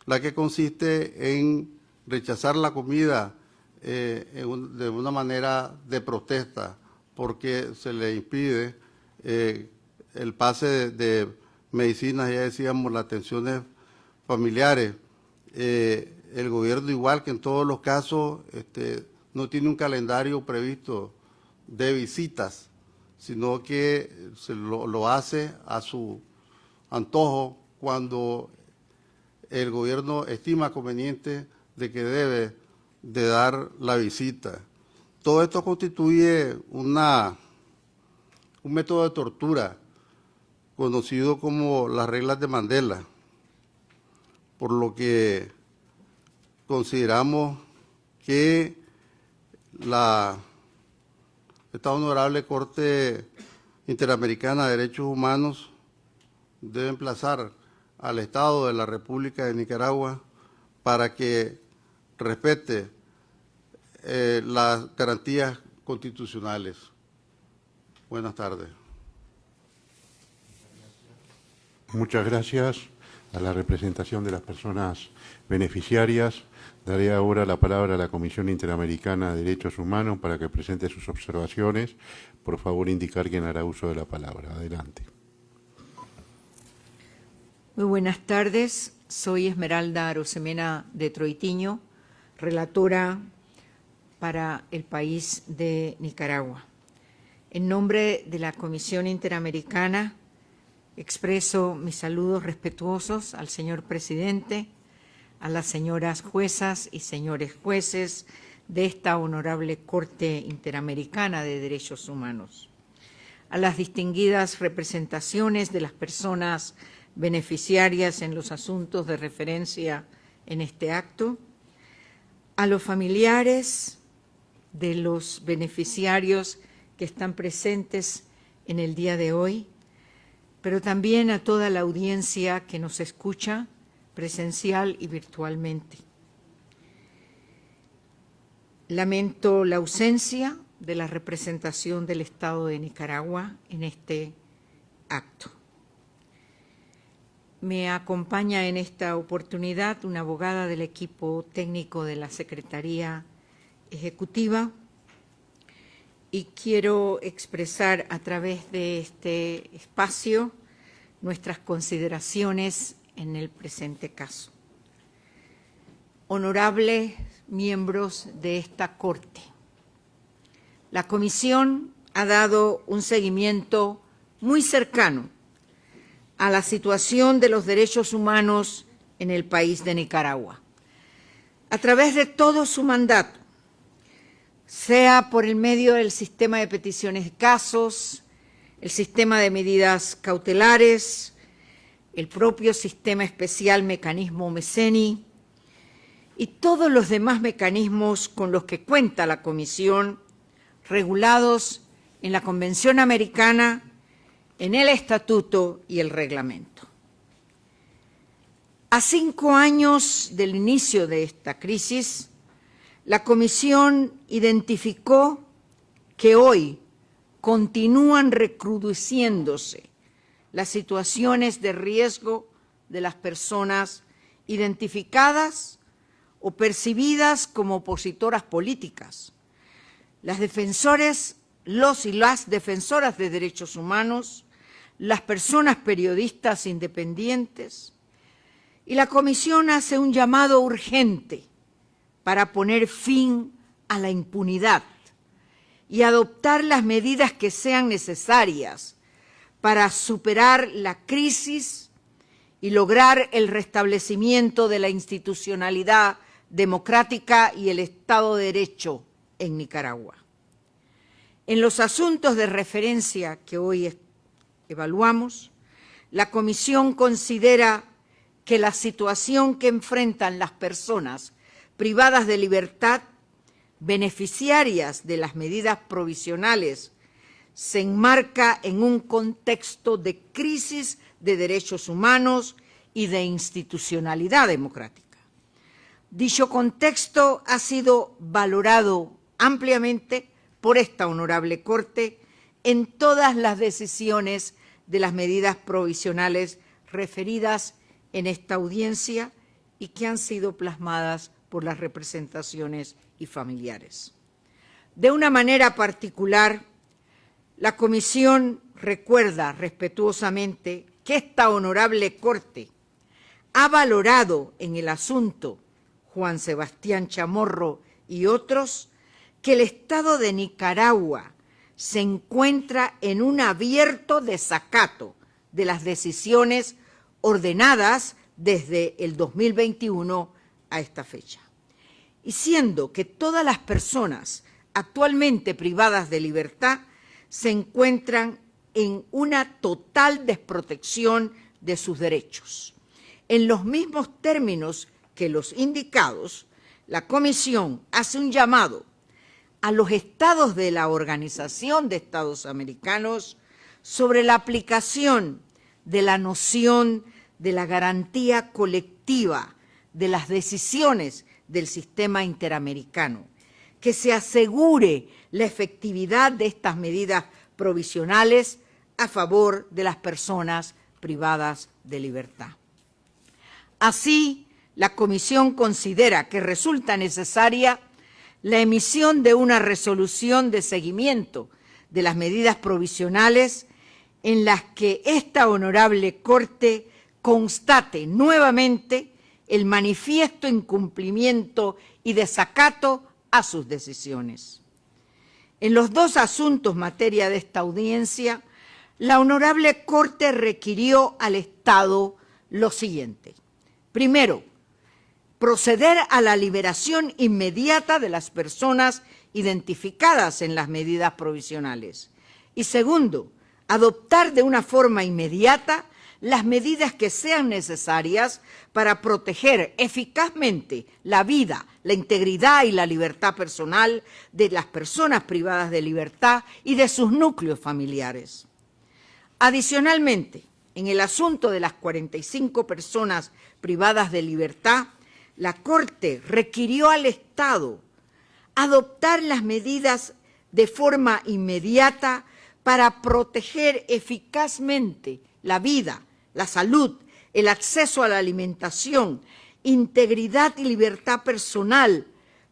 la que consiste en rechazar la comida de una manera de protesta, porque se le impide el pase de medicinas, ya decíamos, las atenciones familiares. El gobierno, igual que en todos los casos, no tiene un calendario previsto de visitas, sino que lo hace a su antojo cuando el gobierno estima conveniente de que debe de dar la visita. Todo esto constituye un método de tortura conocido como las reglas de Mandela, por lo que consideramos que esta Honorable Corte Interamericana de Derechos Humanos debe emplazar al Estado de la República de Nicaragua para que respete las garantías constitucionales. Buenas tardes. Muchas gracias a la representación de las personas beneficiarias. Daré ahora la palabra a la Comisión Interamericana de Derechos Humanos para que presente sus observaciones. Por favor, indicar quién hará uso de la palabra. Adelante. Muy buenas tardes. Soy Esmeralda Arosemena de Troitiño, relatora para el país de Nicaragua. En nombre de la Comisión Interamericana, expreso mis saludos respetuosos al señor presidente, a las señoras juezas y señores jueces de esta honorable Corte Interamericana de Derechos Humanos, a las distinguidas representaciones de las personas beneficiarias en los asuntos de referencia en este acto, a los familiares de los beneficiarios que están presentes en el día de hoy, pero también a toda la audiencia que nos escucha presencial y virtualmente. Lamento la ausencia de la representación del Estado de Nicaragua en este acto. Me acompaña en esta oportunidad una abogada del equipo técnico de la Secretaría Ejecutiva y quiero expresar a través de este espacio nuestras consideraciones en el presente caso. Honorables miembros de esta Corte, la Comisión ha dado un seguimiento muy cercano a la situación de los derechos humanos en el país de Nicaragua, a través de todo su mandato, sea por el medio del sistema de peticiones de casos, el sistema de medidas cautelares, el propio sistema especial mecanismo MECENI y todos los demás mecanismos con los que cuenta la Comisión, regulados en la Convención Americana, en el Estatuto y el Reglamento. A 5 años del inicio de esta crisis, la Comisión identificó que hoy continúan recrudeciéndose las situaciones de riesgo de las personas identificadas o percibidas como opositoras políticas, los y las defensoras de derechos humanos, las personas periodistas independientes, y la Comisión hace un llamado urgente para poner fin a la impunidad y adoptar las medidas que sean necesarias para superar la crisis y lograr el restablecimiento de la institucionalidad democrática y el Estado de Derecho en Nicaragua. En los asuntos de referencia que hoy evaluamos, la Comisión considera que la situación que enfrentan las personas privadas de libertad, beneficiarias de las medidas provisionales, se enmarca en un contexto de crisis de derechos humanos y de institucionalidad democrática. Dicho contexto ha sido valorado ampliamente por esta honorable Corte en todas las decisiones de las medidas provisionales referidas en esta audiencia y que han sido plasmadas por las representaciones y familiares. De una manera particular, la Comisión recuerda respetuosamente que esta honorable Corte ha valorado en el asunto Juan Sebastián Chamorro y otros que el Estado de Nicaragua se encuentra en un abierto desacato de las decisiones ordenadas desde el 2021 a esta fecha. Y siendo que todas las personas actualmente privadas de libertad se encuentran en una total desprotección de sus derechos. En los mismos términos que los indicados, la Comisión hace un llamado a los estados de la Organización de Estados Americanos sobre la aplicación de la noción de la garantía colectiva de las decisiones del sistema interamericano, que se asegure la efectividad de estas medidas provisionales a favor de las personas privadas de libertad. Así, la Comisión considera que resulta necesaria la emisión de una resolución de seguimiento de las medidas provisionales en las que esta honorable Corte constate nuevamente el manifiesto incumplimiento y desacato a sus decisiones. En los dos asuntos materia de esta audiencia, la honorable Corte requirió al Estado lo siguiente. Primero, proceder a la liberación inmediata de las personas identificadas en las medidas provisionales. Y segundo, adoptar de una forma inmediata las medidas que sean necesarias para proteger eficazmente la vida, la integridad y la libertad personal de las personas privadas de libertad y de sus núcleos familiares. Adicionalmente, en el asunto de las 45 personas privadas de libertad, la Corte requirió al Estado adoptar las medidas de forma inmediata para proteger eficazmente la vida, la salud, el acceso a la alimentación, integridad y libertad personal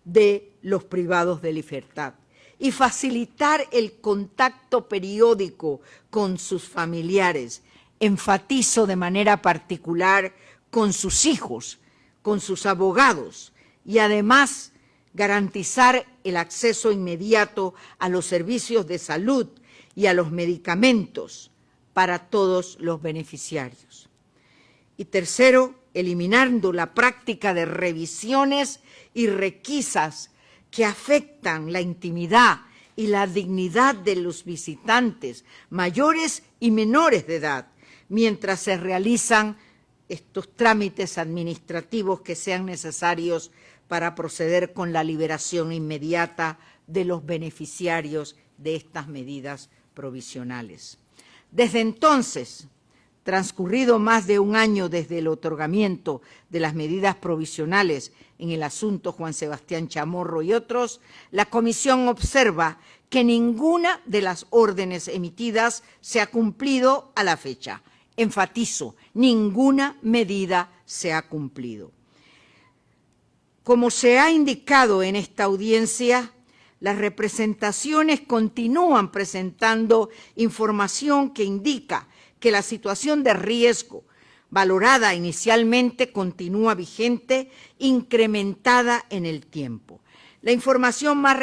de los privados de libertad y facilitar el contacto periódico con sus familiares. Enfatizo de manera particular con sus hijos, con sus abogados y además garantizar el acceso inmediato a los servicios de salud y a los medicamentos para todos los beneficiarios. Y tercero, eliminando la práctica de revisiones y requisas que afectan la intimidad y la dignidad de los visitantes mayores y menores de edad, mientras se realizan estos trámites administrativos que sean necesarios para proceder con la liberación inmediata de los beneficiarios de estas medidas provisionales. Desde entonces, transcurrido más de un año desde el otorgamiento de las medidas provisionales en el asunto Juan Sebastián Chamorro y otros, la Comisión observa que ninguna de las órdenes emitidas se ha cumplido a la fecha. Enfatizo, ninguna medida se ha cumplido. Como se ha indicado en esta audiencia, las representaciones continúan presentando información que indica que la situación de riesgo valorada inicialmente continúa vigente, incrementada en el tiempo. La información más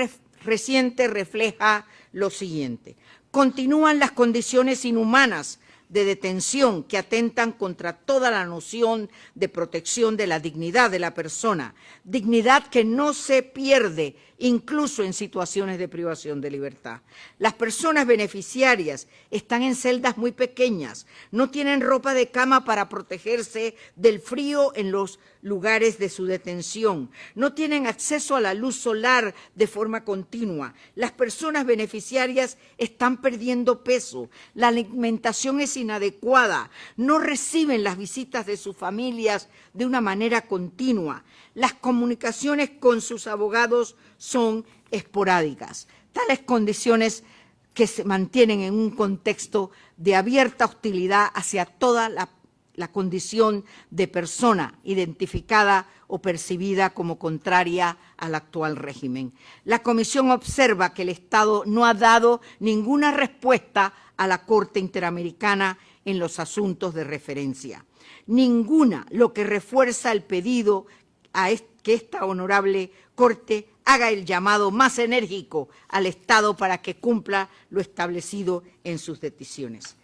reciente refleja lo siguiente. Continúan las condiciones inhumanas de detención que atentan contra toda la noción de protección de la dignidad de la persona, dignidad que no se pierde incluso en situaciones de privación de libertad. Las personas beneficiarias están en celdas muy pequeñas, no tienen ropa de cama para protegerse del frío en los lugares de su detención, no tienen acceso a la luz solar de forma continua. Las personas beneficiarias están perdiendo peso, la alimentación es inadecuada, no reciben las visitas de sus familias de una manera continua, las comunicaciones con sus abogados son esporádicas. Tales condiciones que se mantienen en un contexto de abierta hostilidad hacia toda la condición de persona identificada o percibida como contraria al actual régimen. La Comisión observa que el Estado no ha dado ninguna respuesta a la Corte Interamericana en los asuntos de referencia. Ninguna, lo que refuerza el pedido a que esta honorable Corte haga el llamado más enérgico al Estado para que cumpla lo establecido en sus decisiones.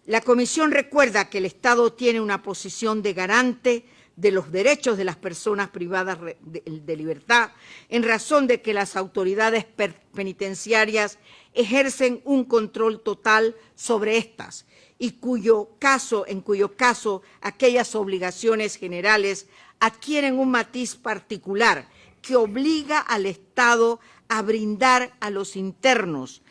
La Comisión recuerda que el Estado tiene una posición de garante de los derechos de las personas privadas de libertad en razón de que las autoridades penitenciarias ejercen un control total sobre estas y en cuyo caso aquellas obligaciones generales adquieren un matiz particular que obliga al Estado a brindar a los internos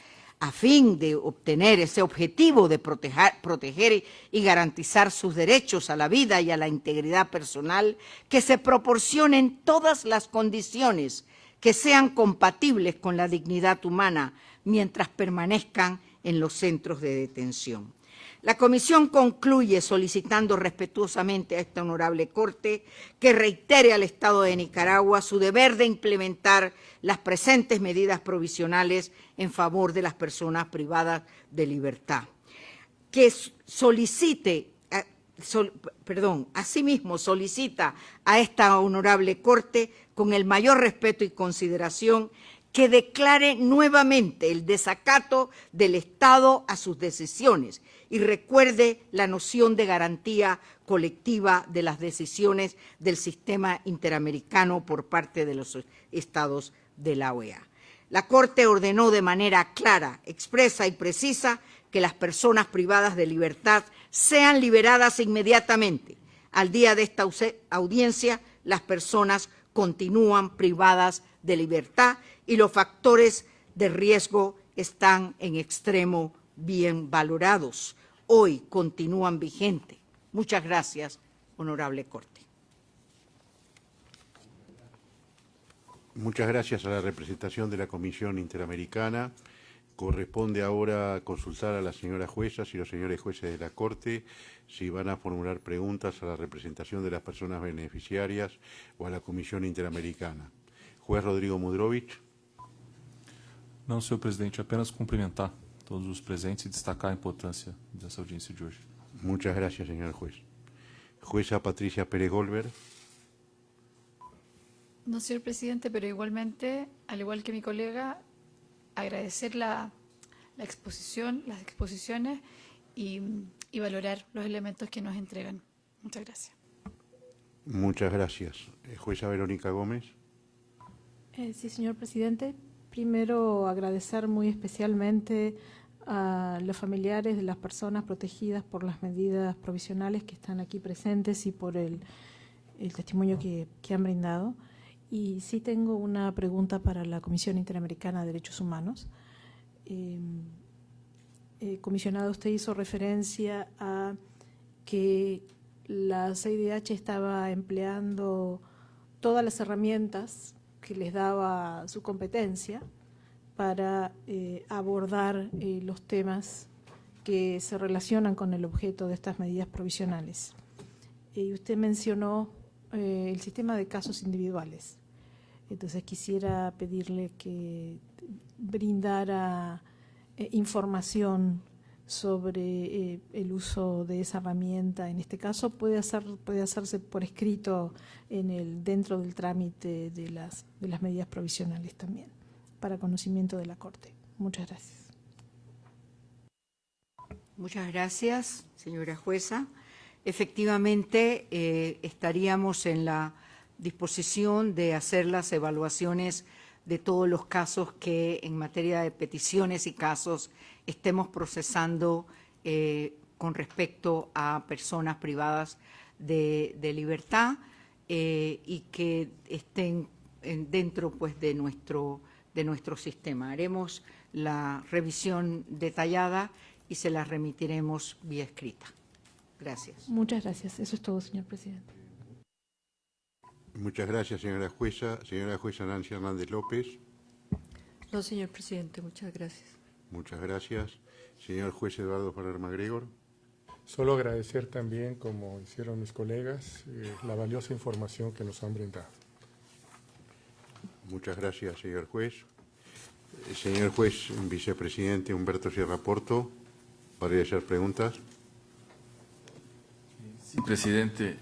a fin de obtener ese objetivo de proteger y garantizar sus derechos a la vida y a la integridad personal, que se proporcionen todas las condiciones que sean compatibles con la dignidad humana mientras permanezcan en los centros de detención. La Comisión concluye solicitando respetuosamente a esta honorable Corte que reitere al Estado de Nicaragua su deber de implementar las presentes medidas provisionales en favor de las personas privadas de libertad. Que asimismo solicita a esta honorable Corte, con el mayor respeto y consideración, que declare nuevamente el desacato del Estado a sus decisiones y recuerde la noción de garantía colectiva de las decisiones del sistema interamericano por parte de los Estados de la OEA. La Corte ordenó de manera clara, expresa y precisa que las personas privadas de libertad sean liberadas inmediatamente. Al día de esta audiencia, las personas continúan privadas de libertad y los factores de riesgo están en extremo bien valorados. Hoy continúan vigentes. Muchas gracias, honorable Corte. Muchas gracias a la representación de la Comisión Interamericana. Corresponde ahora consultar a las señoras juezas y los señores jueces de la Corte si van a formular preguntas a la representación de las personas beneficiarias o a la Comisión Interamericana. Juez Rodrigo Mudrovich. Não, senhor presidente, apenas cumprimentar todos os presentes e destacar a importância dessa audiência de hoje. Muchas gracias, señor juez. Jueza Patricia Pérez Goldberg. No, señor presidente, pero igualmente, al igual que mi colega, agradecer las exposiciones y valorar los elementos que nos entregan. Muchas gracias. Muchas gracias. Jueza Verónica Gómez. Sí, señor presidente. Primero, agradecer muy especialmente a los familiares de las personas protegidas por las medidas provisionales que están aquí presentes y por el testimonio que han brindado. Y sí tengo una pregunta para la Comisión Interamericana de Derechos Humanos. Comisionado, usted hizo referencia a que la CIDH estaba empleando todas las herramientas que les daba su competencia para abordar los temas que se relacionan con el objeto de estas medidas provisionales. Usted mencionó el sistema de casos individuales. Entonces quisiera pedirle que brindara información sobre el uso de esa herramienta. En este caso puede hacerse por escrito dentro del trámite de las medidas provisionales también, para conocimiento de la Corte. Muchas gracias. Muchas gracias, señora jueza. Efectivamente, estaríamos en la disposición de hacer las evaluaciones de todos los casos que en materia de peticiones y casos estemos procesando con respecto a personas privadas de libertad y que estén dentro pues, de nuestro sistema. Haremos la revisión detallada y se la remitiremos vía escrita. Gracias. Muchas gracias. Eso es todo, señor presidente. Muchas gracias, señora jueza. Señora jueza Nancy Hernández López. No, señor presidente, muchas gracias. Muchas gracias. Señor juez Eduardo Ferrer MacGregor. Solo agradecer también, como hicieron mis colegas, la valiosa información que nos han brindado. Muchas gracias, señor juez. Señor juez vicepresidente Humberto Sierra Porto, para realizar preguntas. Sí, presidente.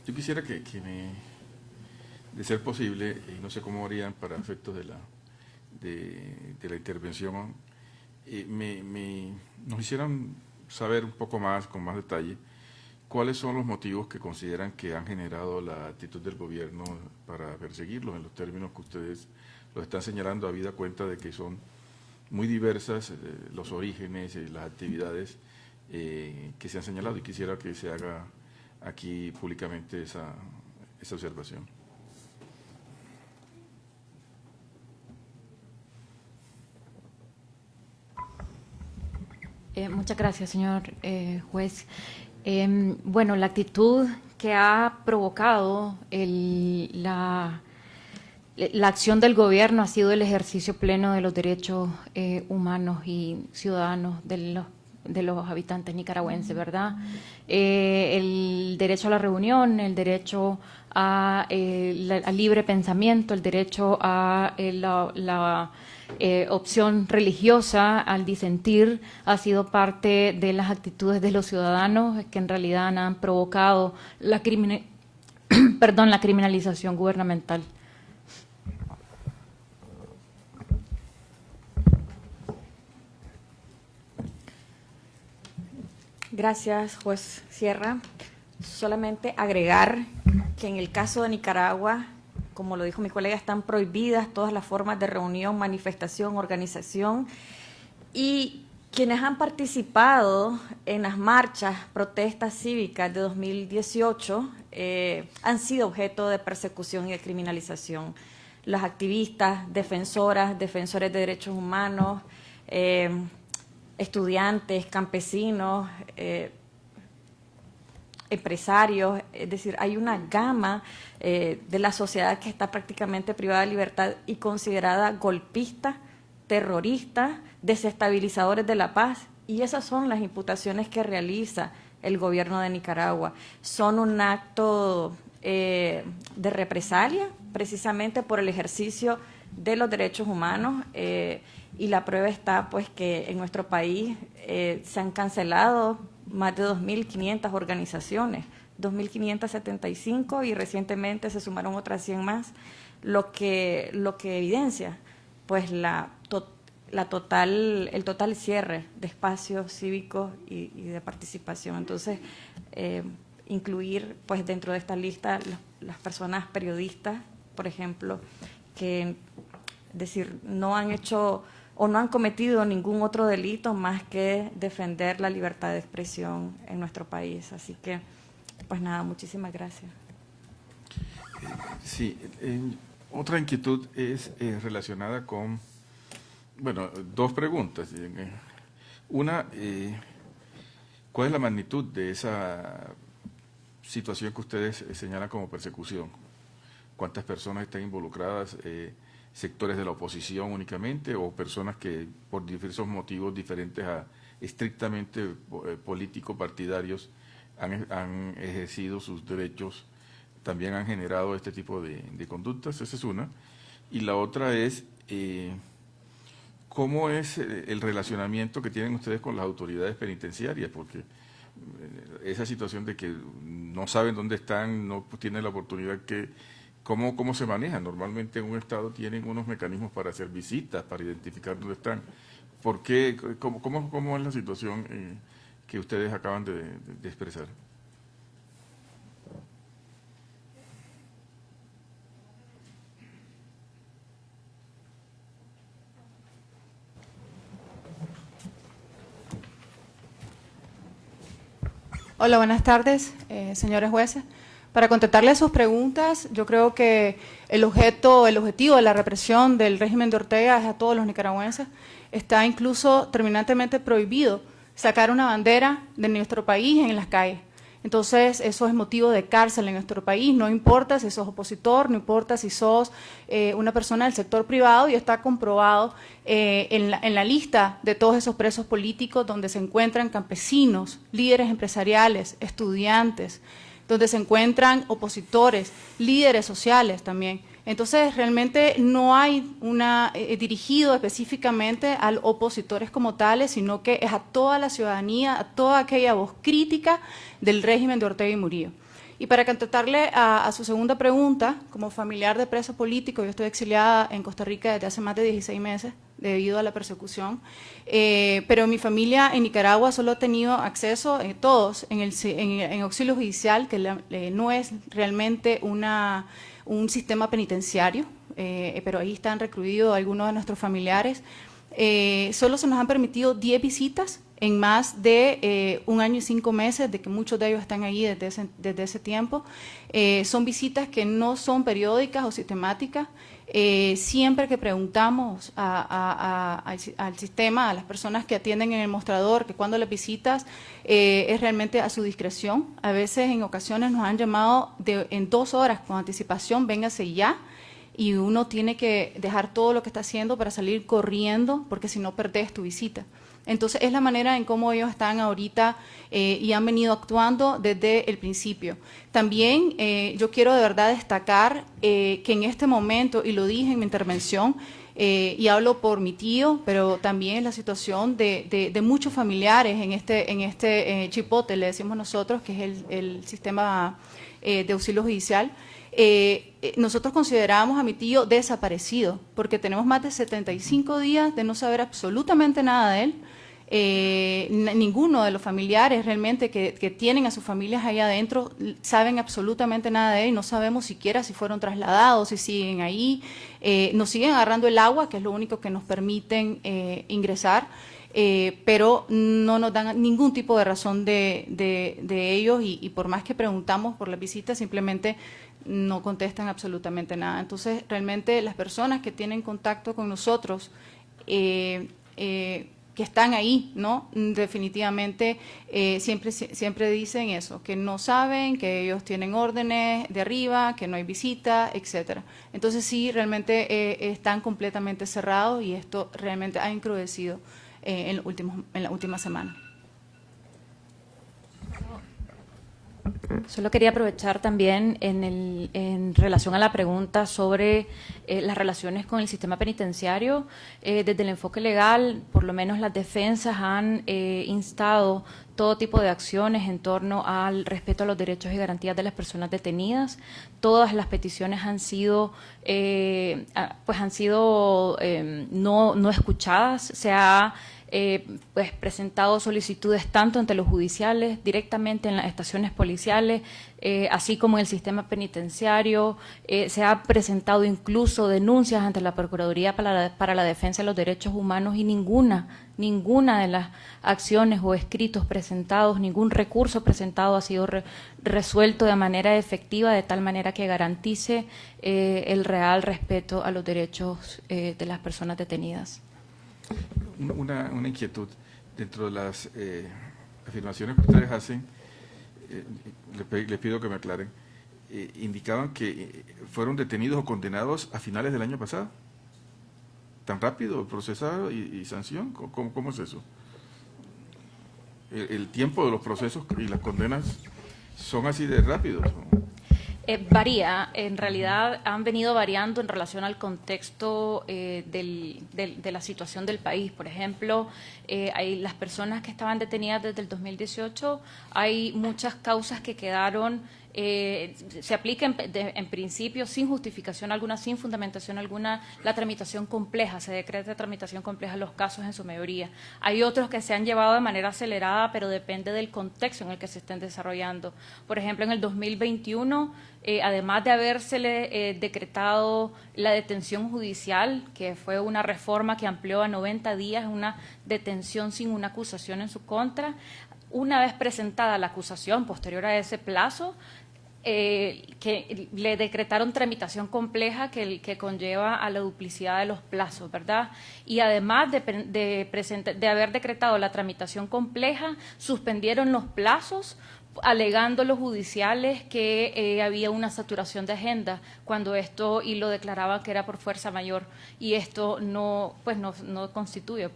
Yo quisiera que de ser posible, no sé cómo harían para efectos de la intervención, nos hicieran saber un poco más, con más detalle, cuáles son los motivos que consideran que han generado la actitud del gobierno para perseguirlos en los términos que ustedes los están señalando, habida cuenta de que son muy diversas los orígenes y las actividades que se han señalado, y quisiera que se haga aquí públicamente esa observación. Muchas gracias, señor juez. Bueno, la actitud que ha provocado la acción del gobierno ha sido el ejercicio pleno de los derechos humanos y ciudadanos de los habitantes nicaragüenses, ¿verdad? El derecho a la reunión, el derecho al libre pensamiento, el derecho a la opción religiosa, al disentir, ha sido parte de las actitudes de los ciudadanos que en realidad han provocado la criminalización gubernamental. Gracias, juez Sierra. Solamente agregar que en el caso de Nicaragua, como lo dijo mi colega, están prohibidas todas las formas de reunión, manifestación, organización, y quienes han participado en las marchas, protestas cívicas de 2018 han sido objeto de persecución y de criminalización. Las activistas, defensores de derechos humanos, estudiantes, campesinos, empresarios, es decir, hay una gama de la sociedad que está prácticamente privada de libertad y considerada golpista, terrorista, desestabilizadores de la paz, y esas son las imputaciones que realiza el gobierno de Nicaragua. Son un acto de represalia, precisamente por el ejercicio de los derechos humanos, y la prueba está pues que en nuestro país se han cancelado más de 2.500 organizaciones, 2.575, y recientemente se sumaron otras 100 más, lo que evidencia pues el total cierre de espacios cívicos y de participación. Entonces, incluir pues dentro de esta lista las personas periodistas, por ejemplo, que no han hecho o no han cometido ningún otro delito más que defender la libertad de expresión en nuestro país. Así que, pues nada, muchísimas gracias. Sí, otra inquietud es relacionada con, bueno, dos preguntas. Una, ¿cuál es la magnitud de esa situación que ustedes señalan como persecución? ¿Cuántas personas están involucradas? ¿Sectores de la oposición únicamente o personas que por diversos motivos diferentes a estrictamente políticos partidarios han ejercido sus derechos, también han generado este tipo de conductas? Esa es una. Y la otra es, ¿cómo es el relacionamiento que tienen ustedes con las autoridades penitenciarias? Porque esa situación de que no saben dónde están, no tienen la oportunidad que ¿Cómo se maneja? Normalmente en un Estado tienen unos mecanismos para hacer visitas, para identificar dónde están. ¿Por qué? ¿Cómo es la situación que ustedes acaban de expresar? Hola, buenas tardes, señores jueces. Para contestarle sus preguntas, yo creo que el objetivo de la represión del régimen de Ortega es a todos los nicaragüenses. Está incluso terminantemente prohibido sacar una bandera de nuestro país en las calles. Entonces, eso es motivo de cárcel en nuestro país, no importa si sos opositor, no importa si sos una persona del sector privado, y está comprobado en la lista de todos esos presos políticos donde se encuentran campesinos, líderes empresariales, estudiantes, donde se encuentran opositores, líderes sociales también. Entonces, realmente no hay dirigido específicamente a los opositores como tales, sino que es a toda la ciudadanía, a toda aquella voz crítica del régimen de Ortega y Murillo. Y para contestarle a su segunda pregunta, como familiar de preso político, yo estoy exiliada en Costa Rica desde hace más de 16 meses debido a la persecución, pero mi familia en Nicaragua solo ha tenido acceso, todos, en auxilio judicial, que no es realmente un sistema penitenciario, pero ahí están recluidos algunos de nuestros familiares. Solo se nos han permitido 10 visitas en más de 1 año y 5 meses, de que muchos de ellos están ahí desde ese tiempo. Son visitas que no son periódicas o sistemáticas. Siempre que preguntamos al sistema, a las personas que atienden en el mostrador, que cuando las visitas es realmente a su discreción. A veces, en ocasiones, nos han llamado en 2 horas con anticipación, véngase ya, y uno tiene que dejar todo lo que está haciendo para salir corriendo, porque si no perdés tu visita. Entonces, es la manera en cómo ellos están ahorita y han venido actuando desde el principio. También yo quiero de verdad destacar que en este momento, y lo dije en mi intervención, y hablo por mi tío, pero también la situación de muchos familiares en este chipote, le decimos nosotros, que es el sistema de auxilio judicial. Nosotros consideramos a mi tío desaparecido, porque tenemos más de 75 días de no saber absolutamente nada de él. Ninguno de los familiares realmente que tienen a sus familias ahí adentro saben absolutamente nada de él, no sabemos siquiera si fueron trasladados, si siguen ahí. Nos siguen agarrando el agua, que es lo único que nos permiten ingresar, pero no nos dan ningún tipo de razón de ellos, y por más que preguntamos por las visitas, simplemente no contestan absolutamente nada. Entonces, realmente las personas que tienen contacto con nosotros, que están ahí, ¿no? Definitivamente siempre dicen eso, que no saben, que ellos tienen órdenes de arriba, que no hay visita, etcétera. Entonces, sí, realmente están completamente cerrados, y esto realmente ha encrudecido en la última semana. Solo quería aprovechar también en relación a la pregunta sobre las relaciones con el sistema penitenciario. Desde el enfoque legal, por lo menos las defensas han instado todo tipo de acciones en torno al respeto a los derechos y garantías de las personas detenidas. Todas las peticiones han sido no escuchadas. Se ha presentado solicitudes tanto ante los judiciales, directamente en las estaciones policiales, así como en el sistema penitenciario. Se ha presentado incluso denuncias ante la Procuraduría para la Defensa de los Derechos Humanos, y ninguna de las acciones o escritos presentados, ningún recurso presentado ha sido resuelto de manera efectiva, de tal manera que garantice el real respeto a los derechos de las personas detenidas. Una inquietud dentro de las afirmaciones que ustedes hacen, les pido que me aclaren. Indicaban que fueron detenidos o condenados a finales del año pasado. ¿Tan rápido procesado y sanción? ¿Cómo es eso? ¿El tiempo de los procesos y las condenas son así de rápidos? Varía, en realidad han venido variando en relación al contexto de la situación del país. Por ejemplo, hay las personas que estaban detenidas desde el 2018, hay muchas causas que quedaron se aplica en principio sin justificación alguna, sin fundamentación alguna, la tramitación compleja, se decreta tramitación compleja en los casos en su mayoría. Hay otros que se han llevado de manera acelerada, pero depende del contexto en el que se estén desarrollando. Por ejemplo, en el 2021, además de habérsele decretado la detención judicial, que fue una reforma que amplió a 90 días una detención sin una acusación en su contra, una vez presentada la acusación posterior a ese plazo, que le decretaron tramitación compleja que conlleva a la duplicidad de los plazos, ¿verdad? Y además de haber decretado la tramitación compleja, suspendieron los plazos alegando los judiciales que había una saturación de agenda cuando esto, y lo declaraban que era por fuerza mayor, y esto no constituye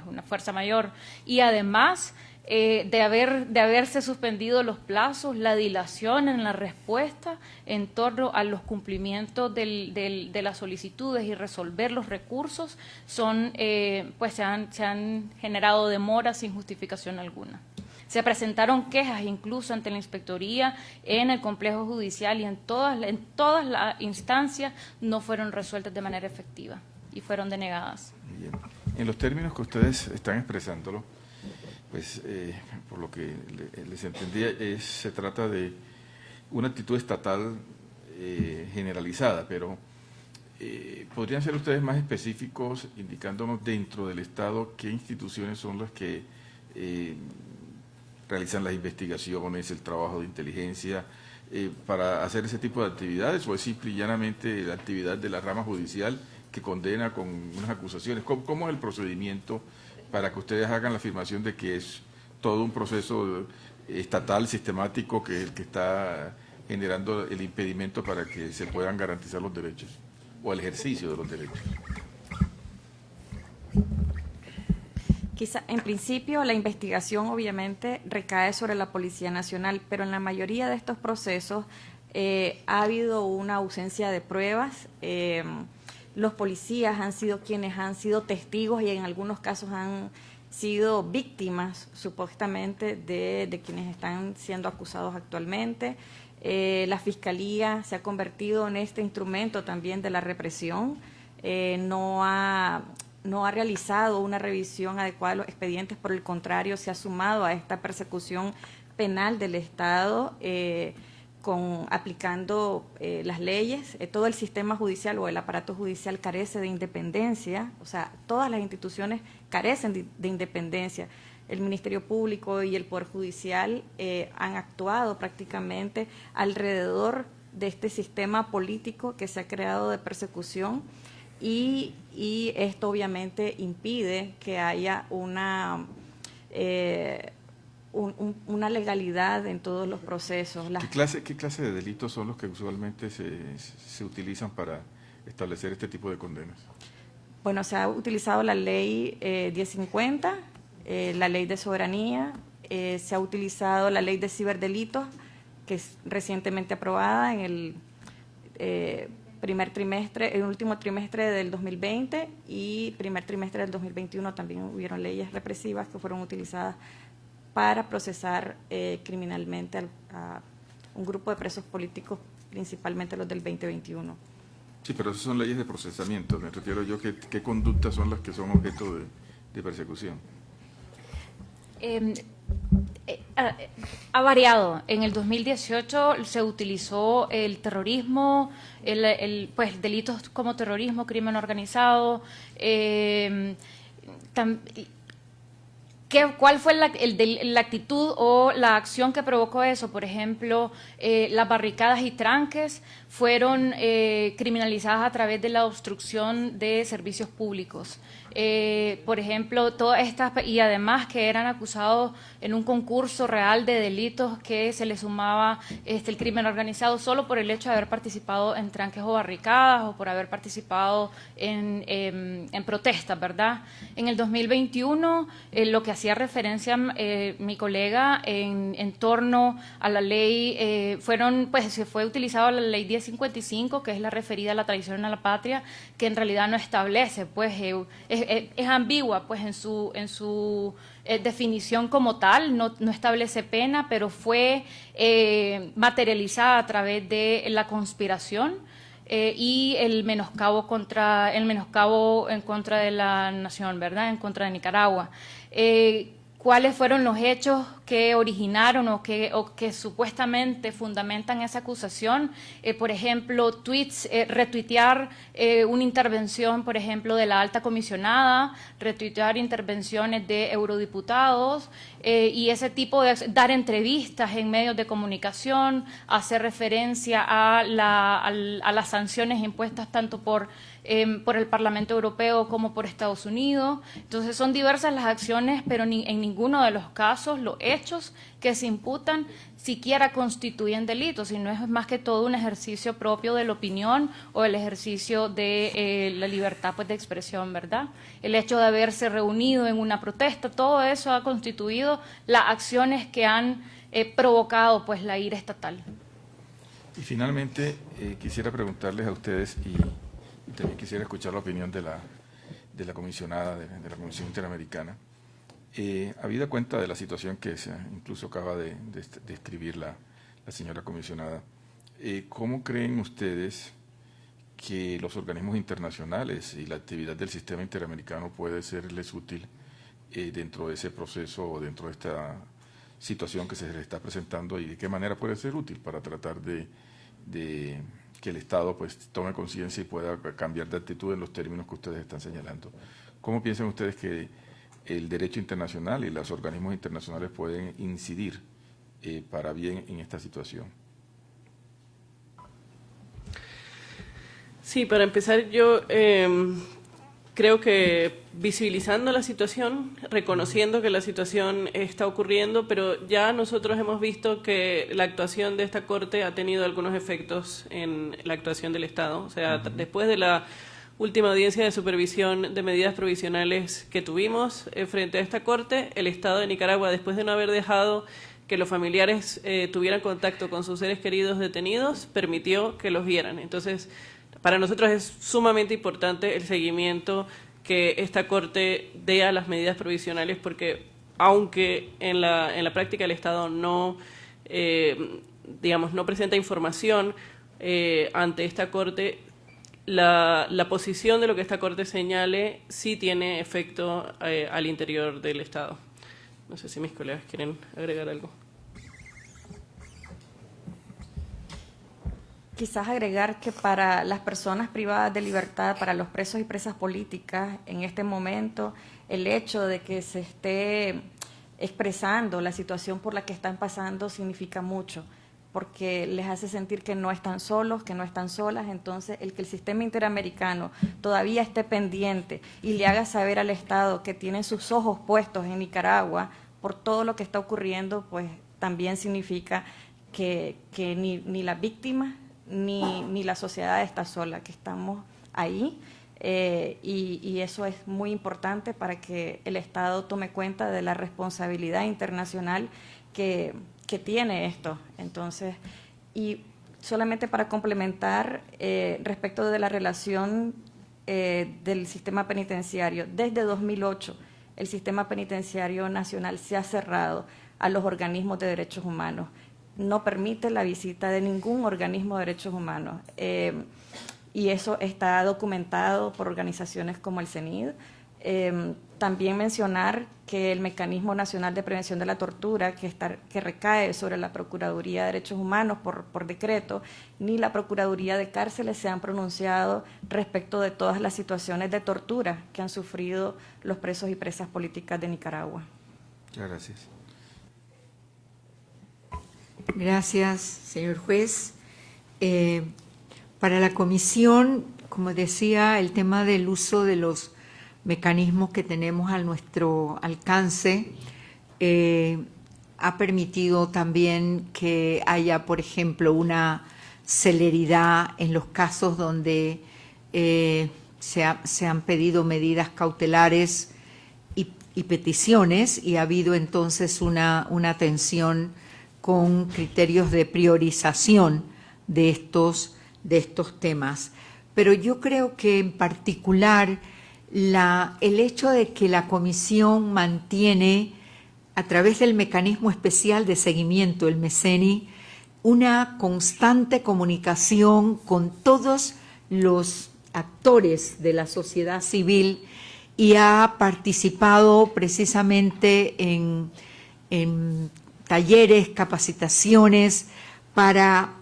una fuerza mayor. Y además de haberse suspendido los plazos, la dilación en la respuesta en torno a los cumplimientos de las solicitudes y resolver los recursos se han generado demoras sin justificación alguna. Se presentaron quejas incluso ante la Inspectoría en el complejo judicial y en todas las instancias no fueron resueltas de manera efectiva y fueron denegadas. Bien. En los términos que ustedes están expresándolo, pues por lo que les entendía, se trata de una actitud estatal generalizada, pero ¿podrían ser ustedes más específicos indicándonos dentro del Estado qué instituciones son las que realizan las investigaciones, el trabajo de inteligencia, para hacer ese tipo de actividades, o es simple y llanamente la actividad de la rama judicial que condena con unas acusaciones? ¿Cómo es el procedimiento para que ustedes hagan la afirmación de que es todo un proceso estatal, sistemático, que está generando el impedimento para que se puedan garantizar los derechos o el ejercicio de los derechos? Quizá, en principio, la investigación obviamente recae sobre la Policía Nacional, pero en la mayoría de estos procesos ha habido una ausencia de pruebas. Los policías han sido quienes han sido testigos y en algunos casos han sido víctimas, supuestamente, de quienes están siendo acusados actualmente. La Fiscalía se ha convertido en este instrumento también de la represión. No ha realizado una revisión adecuada de los expedientes, por el contrario, se ha sumado a esta persecución penal del Estado, aplicando las leyes. Todo el sistema judicial o el aparato judicial carece de independencia, o sea, todas las instituciones carecen de independencia. El Ministerio Público y el Poder Judicial han actuado prácticamente alrededor de este sistema político que se ha creado de persecución, y esto obviamente impide que haya una legalidad en todos los procesos. ¿Qué clase de delitos son los que usualmente se utilizan para establecer este tipo de condenas? Bueno, se ha utilizado la ley 1050, la ley de soberanía, se ha utilizado la ley de ciberdelitos, que es recientemente aprobada en el el último trimestre del 2020 y primer trimestre del 2021 también hubieron leyes represivas que fueron utilizadas para procesar criminalmente a un grupo de presos políticos, principalmente los del 2021. Sí, pero esas son leyes de procesamiento. Me refiero yo qué conductas son las que son objeto de persecución. Ha variado. En el 2018 se utilizó el terrorismo, delitos como terrorismo, crimen organizado. ¿Cuál fue la actitud o la acción que provocó eso? Por ejemplo, las barricadas y tranques fueron criminalizadas a través de la obstrucción de servicios públicos. Por ejemplo, todas estas, y además que eran acusados en un concurso real de delitos que se les sumaba el crimen organizado solo por el hecho de haber participado en tranques o barricadas o por haber participado en protestas, ¿verdad? En el 2021, lo que hacía referencia mi colega en torno a la ley, se fue utilizada la ley 1055, que es la referida a la traición a la patria, que en realidad no establece, es ambigua, pues en su definición como tal, no establece pena, pero fue materializada a través de la conspiración y el menoscabo en contra de la nación, ¿verdad? En contra de Nicaragua. ¿Cuáles fueron los hechos que originaron o que supuestamente fundamentan esa acusación? Por ejemplo, tweets, retuitear una intervención, por ejemplo, de la alta comisionada, retuitear intervenciones de eurodiputados y ese tipo de dar entrevistas en medios de comunicación, hacer referencia a las sanciones impuestas tanto por el Parlamento Europeo como por Estados Unidos. Entonces son diversas las acciones, pero en ninguno de los casos los hechos que se imputan siquiera constituyen delitos, sino es más que todo un ejercicio propio de la opinión o el ejercicio de la libertad pues, de expresión, ¿verdad? El hecho de haberse reunido en una protesta, todo eso ha constituido las acciones que han provocado pues, la ira estatal. Y finalmente quisiera preguntarles a ustedes y también quisiera escuchar la opinión de la comisionada de la Comisión Interamericana. Habida cuenta de la situación que incluso acaba de describir la señora comisionada, ¿cómo creen ustedes que los organismos internacionales y la actividad del sistema interamericano puede serles útil dentro de ese proceso o dentro de esta situación que se les está presentando y de qué manera puede ser útil para tratar de que el Estado pues tome conciencia y pueda cambiar de actitud en los términos que ustedes están señalando? ¿Cómo piensan ustedes que el derecho internacional y los organismos internacionales pueden incidir para bien en esta situación? Sí, para empezar yo creo que visibilizando la situación, reconociendo que la situación está ocurriendo, pero ya nosotros hemos visto que la actuación de esta Corte ha tenido algunos efectos en la actuación del Estado. O sea, después de la última audiencia de supervisión de medidas provisionales que tuvimos frente a esta Corte, el Estado de Nicaragua, después de no haber dejado que los familiares tuvieran contacto con sus seres queridos detenidos, permitió que los vieran. Entonces, para nosotros es sumamente importante el seguimiento que esta Corte dé a las medidas provisionales, porque aunque en la práctica el Estado no, no presenta información ante esta Corte, la posición de lo que esta Corte señale sí tiene efecto al interior del Estado. No sé si mis colegas quieren agregar algo. Quizás agregar que para las personas privadas de libertad, para los presos y presas políticas, en este momento, el hecho de que se esté expresando la situación por la que están pasando significa mucho, porque les hace sentir que no están solos, que no están solas. Entonces, el que el sistema interamericano todavía esté pendiente y le haga saber al Estado que tiene sus ojos puestos en Nicaragua por todo lo que está ocurriendo, pues también significa que ni las víctimas ni la sociedad está sola, que estamos ahí, y eso es muy importante para que el Estado tome cuenta de la responsabilidad internacional que tiene esto. Entonces, y solamente para complementar respecto de la relación del sistema penitenciario, desde 2008 el sistema penitenciario nacional se ha cerrado a los organismos de derechos humanos. No permite la visita de ningún organismo de derechos humanos, y eso está documentado por organizaciones como el CENID. También mencionar que el Mecanismo Nacional de Prevención de la Tortura, que recae sobre la Procuraduría de Derechos Humanos por decreto, ni la Procuraduría de Cárceles se han pronunciado respecto de todas las situaciones de tortura que han sufrido los presos y presas políticas de Nicaragua. Muchas gracias. Gracias, señor juez. Para la comisión, como decía, el tema del uso de los mecanismos que tenemos a nuestro alcance ha permitido también que haya, por ejemplo, una celeridad en los casos donde se han pedido medidas cautelares y peticiones, y ha habido entonces una atención con criterios de priorización de estos temas. Pero yo creo que en particular el hecho de que la comisión mantiene a través del Mecanismo Especial de Seguimiento, el MECENI, una constante comunicación con todos los actores de la sociedad civil y ha participado precisamente en talleres, capacitaciones para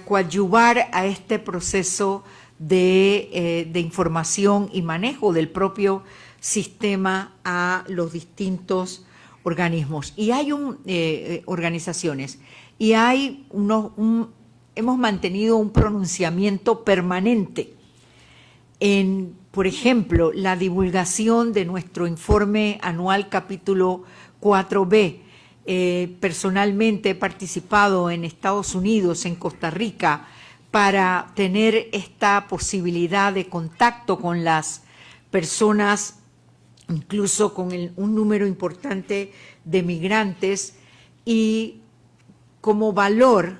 coadyuvar a este proceso de información y manejo del propio sistema a los distintos organismos. Y hay organizaciones, y hay hemos mantenido un pronunciamiento permanente en, por ejemplo, la divulgación de nuestro informe anual capítulo 4B. Personalmente he participado en Estados Unidos, en Costa Rica, para tener esta posibilidad de contacto con las personas, incluso con un número importante de migrantes, y como valor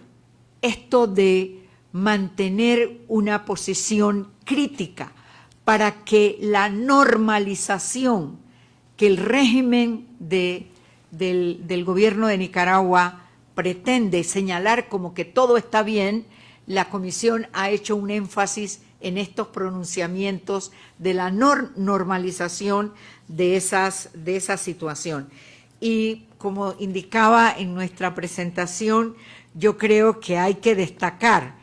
esto de mantener una posición crítica para que la normalización que el régimen del gobierno de Nicaragua pretende señalar como que todo está bien, la Comisión ha hecho un énfasis en estos pronunciamientos de la normalización de esa situación. Y como indicaba en nuestra presentación, yo creo que hay que destacar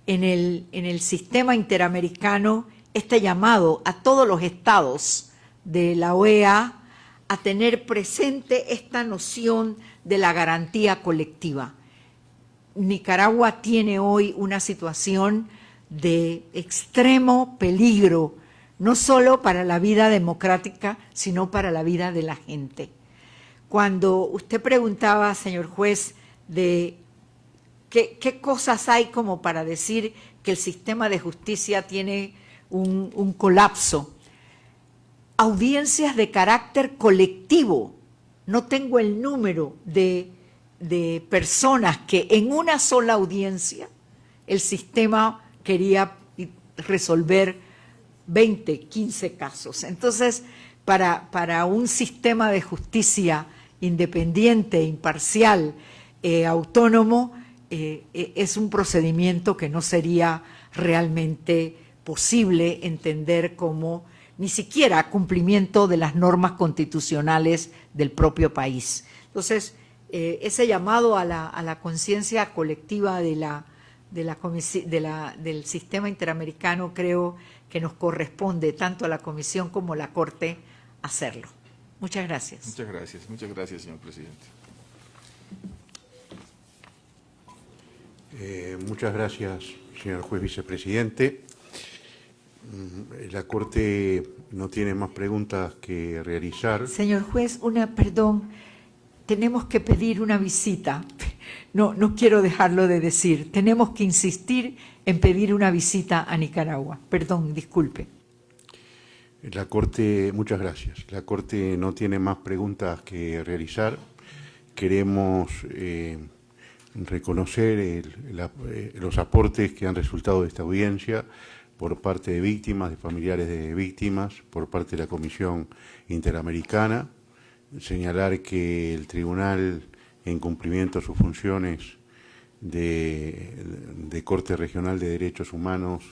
en el sistema interamericano este llamado a todos los estados de la OEA a tener presente esta noción de la garantía colectiva. Nicaragua tiene hoy una situación de extremo peligro, no solo para la vida democrática, sino para la vida de la gente. Cuando usted preguntaba, señor juez, de qué cosas hay como para decir que el sistema de justicia tiene un colapso, audiencias de carácter colectivo, no tengo el número de personas que en una sola audiencia el sistema quería resolver 20, 15 casos. Entonces, para un sistema de justicia independiente, imparcial, autónomo, es un procedimiento que no sería realmente posible entender como ni siquiera cumplimiento de las normas constitucionales del propio país. Entonces, ese llamado a la conciencia colectiva del sistema interamericano creo que nos corresponde tanto a la Comisión como a la Corte hacerlo. Muchas gracias. Muchas gracias, señor presidente. Muchas gracias, señor juez vicepresidente. La Corte no tiene más preguntas que realizar. Señor juez, perdón, tenemos que pedir una visita. No quiero dejarlo de decir. Tenemos que insistir en pedir una visita a Nicaragua. Perdón, disculpe. La Corte, muchas gracias. La Corte no tiene más preguntas que realizar. Queremos reconocer los aportes que han resultado de esta audiencia por parte de víctimas, de familiares de víctimas, por parte de la Comisión Interamericana. Señalar que el Tribunal, en cumplimiento de sus funciones de Corte Regional de Derechos Humanos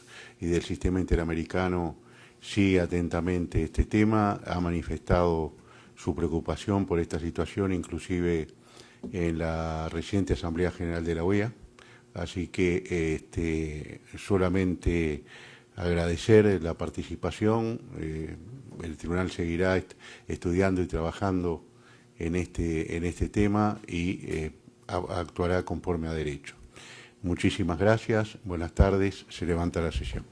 y del Sistema Interamericano, sigue atentamente este tema, ha manifestado su preocupación por esta situación, inclusive en la reciente Asamblea General de la OEA. Así que solamente agradecer la participación. El tribunal seguirá estudiando y trabajando en este tema y actuará conforme a derecho. Muchísimas gracias, buenas tardes, se levanta la sesión.